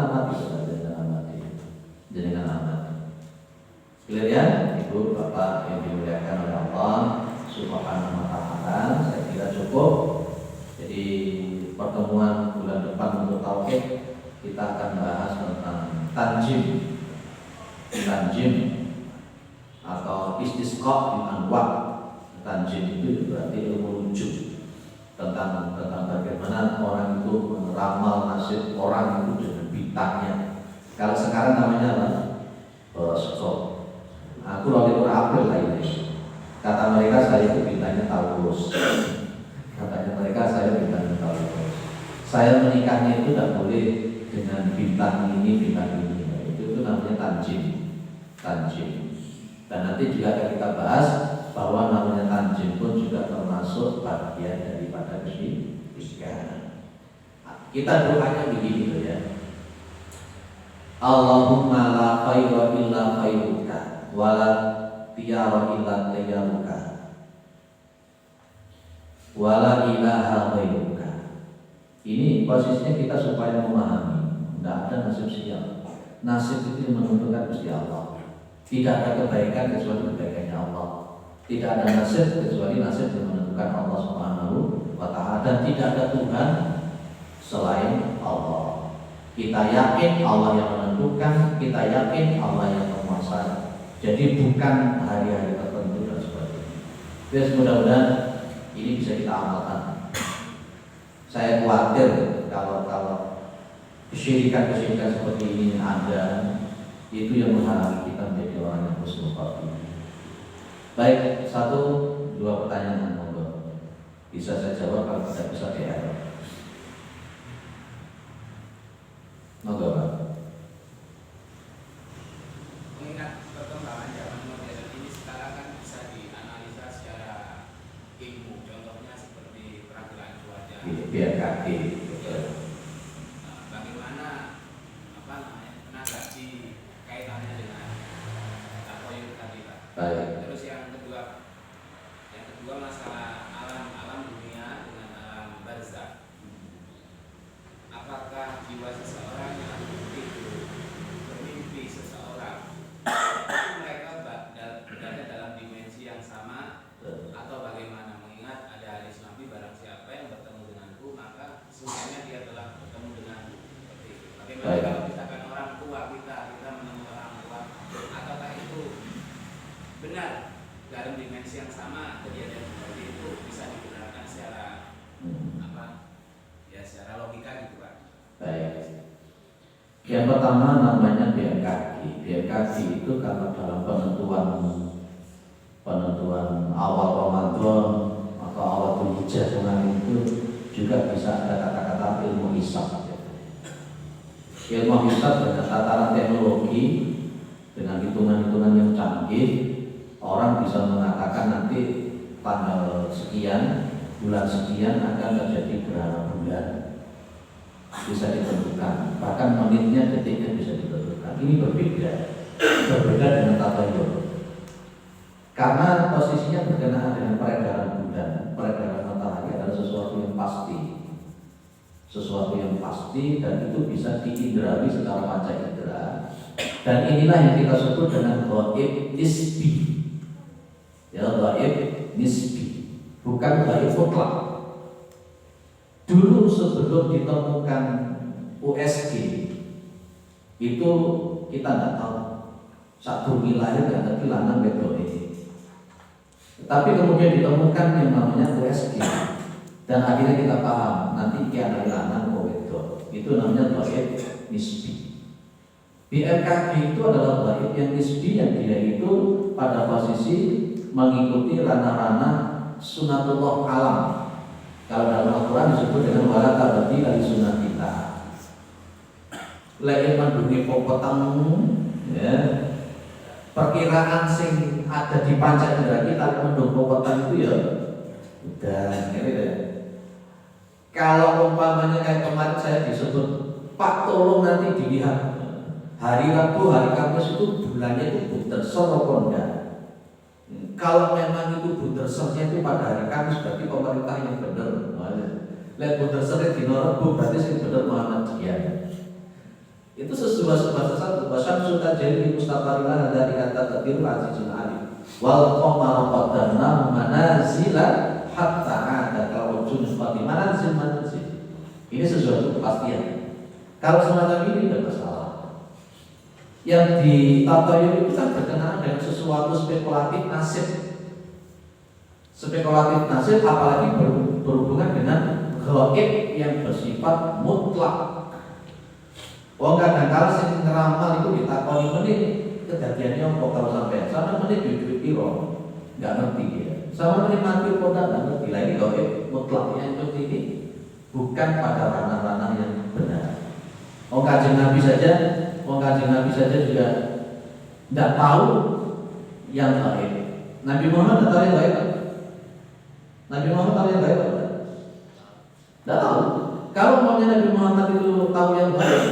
amati. Clear ya, Ibu Bapak yang dimuliakan oleh Allah Subhanahu wa Ta'ala. Saya kira cukup. Jadi pertemuan bulan depan untuk tauhid kita akan bahas tentang tanjim atau istisqa bin anwa. Tanjim itu berarti ilmu rujuk tentang bagaimana orang itu meramal nasib orang itu dengan bintangnya. Kalau sekarang namanya apa? Horoskop. Aku lalu April lah ini. Kata mereka saya itu bintangnya Taurus. Katanya mereka saya bintangnya Taurus. Saya menikahnya itu tidak boleh dengan bintang ini. Itu namanya tanjim. Dan nanti juga akan kita bahas bahwa namanya tanjim pun juga termasuk bagian daripada kesyirikan. Kita doanya begini loh ya. Allahumma la khaira illa khairuka wala tiyara illa tiyaruka wala ilaha ghairuka. Ini posisinya kita supaya memahami, tidak ada nasib sial. Nasib itu menentukan Gusti Allah. Tidak ada kebaikan kecuali kebaikannya Allah. Tidak ada nasib kecuali nasib yang menentukan Allah Subhanahu wa Ta'ala. Dan tidak ada Tuhan selain Allah. Kita yakin Allah yang menentukan, kita yakin Allah yang menguasai. Jadi bukan hari-hari tertentu dan sebagainya. Jadi mudah-mudahan ini bisa kita amalkan. Saya khawatir kalau kesyirikan seperti ini ada, itu yang menghalangi kita menjadi orang yang husnul khotimah. Baik, 1-2 pertanyaan monggo. Bisa saya jawab, kalau tidak bisa PR. Monggo Pak. Mengingat perkembangan zaman modern ini sekarang kan bisa dianalisa secara ilmu, contohnya seperti peradilan cuaca. BMKG. Bagaimana menanggapi kaitannya dengan takoyur tadi Pak? Baik. Terus yang kedua masalah alam dunia dengan alam barzakh. Apakah jiwa seseorang yang bermimpi seseorang mereka berada dalam dimensi yang sama atau bagaimana? Mengingat ada hadis Nabi, barang siapa yang bertemu denganku maka sesungguhnya dia telah bertemu denganku. Seperti itu. Bagaimana kalau misalkan orang tua kita menemui orang tua, ataukah itu benar dalam dimensi yang sama kejadian seperti itu bisa dibenarkan secara secara logika gitu Pak? Baik. Yang pertama namanya BMKG. BMKG itu kalau dalam penentuan awal Ramadan atau awal Dzulhijjah kemarin itu juga bisa ada kata-kata ilmu hisab. Ilmu hisab dengan tataran teknologi, dengan hitungan-hitungan yang canggih, orang bisa mengatakan nanti tanggal sekian, bulan sekian akan terjadi gerhana bulan. Bisa ditentukan, bahkan menitnya, detiknya bisa ditentukan. Ini berbeda dengan tabayun. Karena posisinya berkenaan dengan peredaran bulan, peredaran matahari adalah sesuatu yang pasti, dan itu bisa diindrawi secara panca indera. Dan inilah yang kita sebut dengan ghaib nisbi. Ya, ghaib nisbi, bukan ghaib mutlak. Dulu sebelum ditemukan USG itu kita tidak tahu. Satu wilayah tidak ada lanang wedok ini. Tapi kemudian ditemukan yang namanya USG dan akhirnya kita paham nanti ini ada lanang wedok. Itu namanya ghaib nisbi. BMKG itu adalah ghaib yang nisbi, yang dia itu pada posisi mengikuti ranah-ranah sunatullah alam. Kalau dalam Al-Quran disebut dengan wala tabdila li sunnatillah. Lek mandungi popotang, ya. Perkiraan sing ada di panca indera kita mendung popotang itu ya udah gitu ya. Kalau umpamanya kayak kemarin saya disebut, Pak tolong nanti dilihat hari Rabu, hari Kamis itu bulannya itu butersel apa enggak? Kalau memang itu buterselnya itu pada hari Kamis, berarti pemerintah yang benar. Lihat buterselnya di Rebu, berarti yang benar Muhammadiyah. Itu sesuatu bahasa Sultan Jadi Mustaqarilah dari kata takdir azizul alim. Wal qamara qadarnahu manazila hatta ada kawajun seperti manazil. Ini sesuatu kepastian. Kalau semacam ini tidak masalah. Yang di tabayun itu kan berkenaan dengan sesuatu spekulatif nasib. Spekulatif nasib apalagi berhubungan dengan ghaib yang bersifat mutlak. Kadang-kadang sing ngeramal itu ditakoni menit kejadiannya apa kalau sampai sama menit duit piro nggak ngerti dia. Sama menit mati kota nggak ngerti. Lagi ghaib mutlaknya seperti ini bukan pada ranah-ranah yang benar. Kanjeng Nabi saja juga tidak tahu yang gaib. Nabi Muhammad tidak tahu yang gaib. Nabi Muhammad tahu yang gaib. Tidak tahu. Kalau maunya Nabi Muhammad itu tahu yang gaib,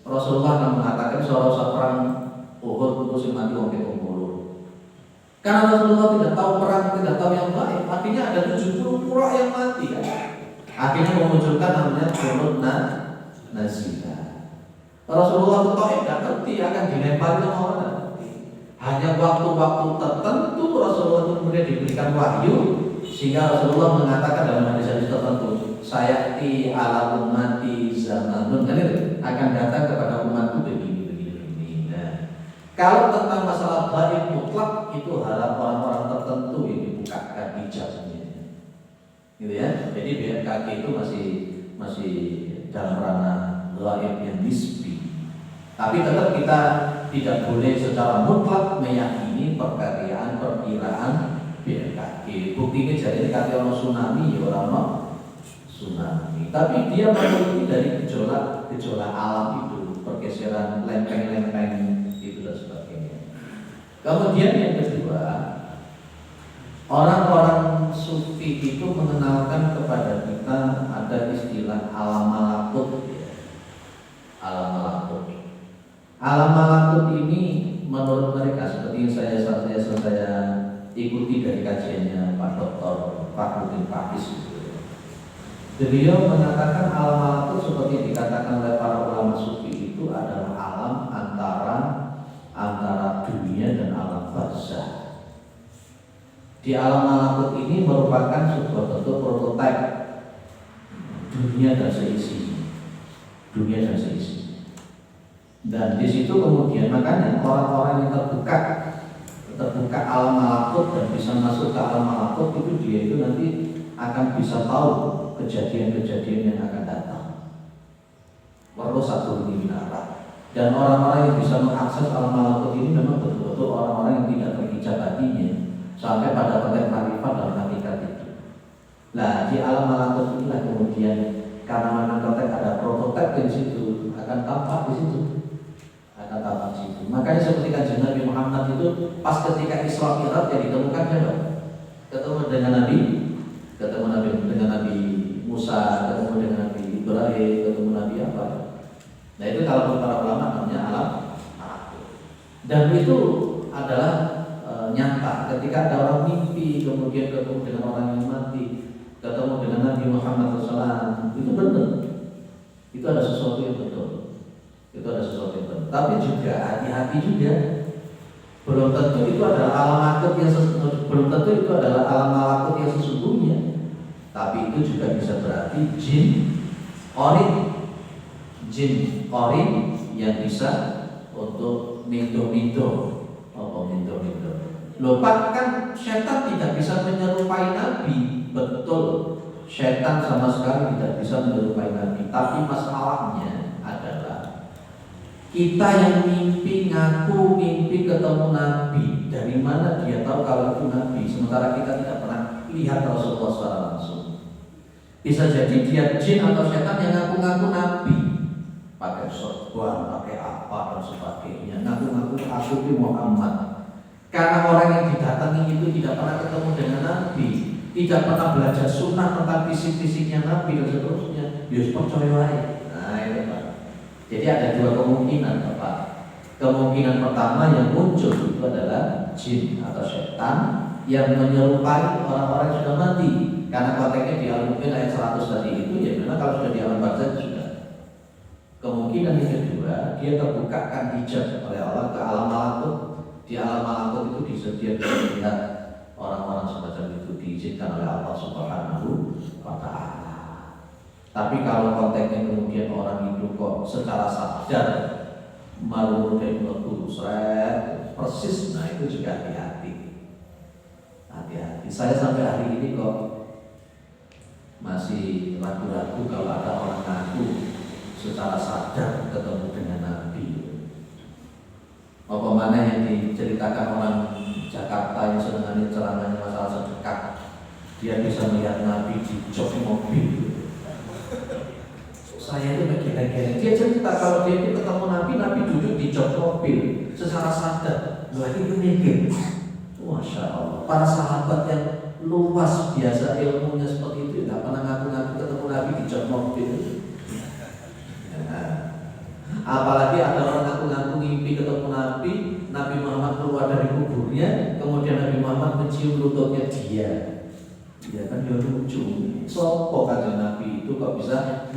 Rasulullah akan mengatakan seorang perang Uhud itu mati wong Karena Rasulullah tidak tahu perang, tidak tahu yang baik, artinya ada 70 qurra yang mati kan? Akhirnya memunculkan namanya Qurun Nazila. Rasulullah itu tidak ngerti akan dilempari sama orang. Hanya waktu-waktu tertentu Rasulullah itu kemudian diberikan wahyu, sehingga Rasulullah mengatakan dalam hadis-hadis tertentu, sayati ala ummati zamanun, kan itu akan datang kepada umatku begini. Nah, kalau tentang masalah gaib mutlak itu harap orang-orang tertentu yang dibukakan hijabnya, gitu ya. Jadi BMKG itu masih dalam ranah gaib yang nisbi. Tapi tetap kita tidak boleh secara mutlak meyakini perkiraan BMKG. Buktinya jadi kata orang tsunami ya orang tsunami. Tapi dia meneliti dari gejolak alam itu, pergeseran lempeng-lempeng itu dan sebagainya. Kemudian yang kedua, orang-orang sufi itu mengenalkan kepada kita ada istilah alam malakut. Alam malakut. Alam malakut ini menurut mereka seperti yang saya ikuti dari kajiannya Pak Dr. Fakhrudin Pakis. Beliau mengatakan alam malakut seperti dikatakan oleh para ulama sufi itu adalah alam antara dunia dan alam barzah. Di alam malakut ini merupakan sebuah bentuk prototipe dunia dan seisinya. Dan di situ kemudian makanya orang-orang yang terbuka alam malakut dan bisa masuk ke alam malakut itu dia itu nanti akan bisa tahu kejadian-kejadian yang akan datang. Perlu satu minara. Dan orang-orang yang bisa mengakses alam malakut ini memang betul-betul orang-orang yang tidak terhijab hatinya sampai pada konteks marifat dalam hakikat itu. Nah, di alam malakut inilah kemudian karena memang konteks ada prototipe di situ akan tampak di situ. Makanya seperti kanjeng Nabi Muhammad itu pas ketika Isra Mi'raj yang ditemukan siapa? Ketemu dengan Nabi Musa, ketemu dengan Nabi Ibrahim, ketemu Nabi apa? Nah itu kalau para ulama namanya alam malakut. Dan itu adalah nyata ketika ada orang mimpi kemudian ketemu dengan orang yang mati, ketemu dengan Nabi Muhammad SAW, itu benar. Itu ada sesuatu yang betul. Tapi juga hati-hati juga. Belum tentu itu adalah alam malakut yang sesungguhnya. Tapi itu juga bisa berarti jin orin yang bisa untuk mindo. Lupa kan setan tidak bisa menyerupai Nabi. Betul, setan sama sekali tidak bisa menyerupai Nabi. Tapi masalahnya adalah kita yang ngaku mimpi ketemu Nabi. Dari mana dia tahu kalau itu Nabi? Sementara kita tidak pernah lihat Rasulullah secara langsung. Bisa jadi dia jin atau setan yang ngaku-ngaku Nabi, pakai sorban, pakai apa dan sebagainya, ngaku-ngaku aku itu Muhammad. Karena orang yang didatangi itu tidak pernah ketemu dengan Nabi, tidak pernah belajar sunnah tentang fisik-fisiknya Nabi dan seterusnya. Yus percaya wae. Nah itu Pak. Jadi ada dua kemungkinan Pak. Kemungkinan pertama yang muncul itu adalah jin atau setan yang menyerupai orang-orang yang sudah mati. Karena konteksnya di Al-Mu'min ayat 100 tadi itu ya memang kalau sudah di alam barzah sudah. Kemungkinan yang kedua dia terbukakan hijab oleh Allah ke alam malakut. Di alam malakut itu bisa melihat orang-orang semacam itu diizinkan oleh Allah Subhanahu wa Ta'ala. Tapi kalau konteksnya kemudian orang itu kok secara sadar malu dari mulut persis, nah itu juga hati-hati. Saya sampai hari ini kok masih ragu-ragu kalau ada orang ngaku secara sadar ketemu dengan Nabi. Apa mana yang diceritakan orang Jakarta yang senang ceramahnya masalah sedekah, dia bisa melihat Nabi di jok mobil. Saya itu berkira-kira dia cerita kalau dia itu ketemu Nabi duduk di jok mobil secara sadar. Lagi itu mikir, Masya Allah, para sahabat yang luas biasa ilmunya seperti itu tidak pernah ngaku-ngaku ketemu Nabi di jok mobil. Apalagi ada orang ngaku-ngaku mimpi ketemu Nabi Nabi Muhammad keluar dari kuburnya, kemudian Nabi Muhammad mencium lututnya dia. Ya kan dia lucu. Sopo kanjeng Nabi itu kok bisa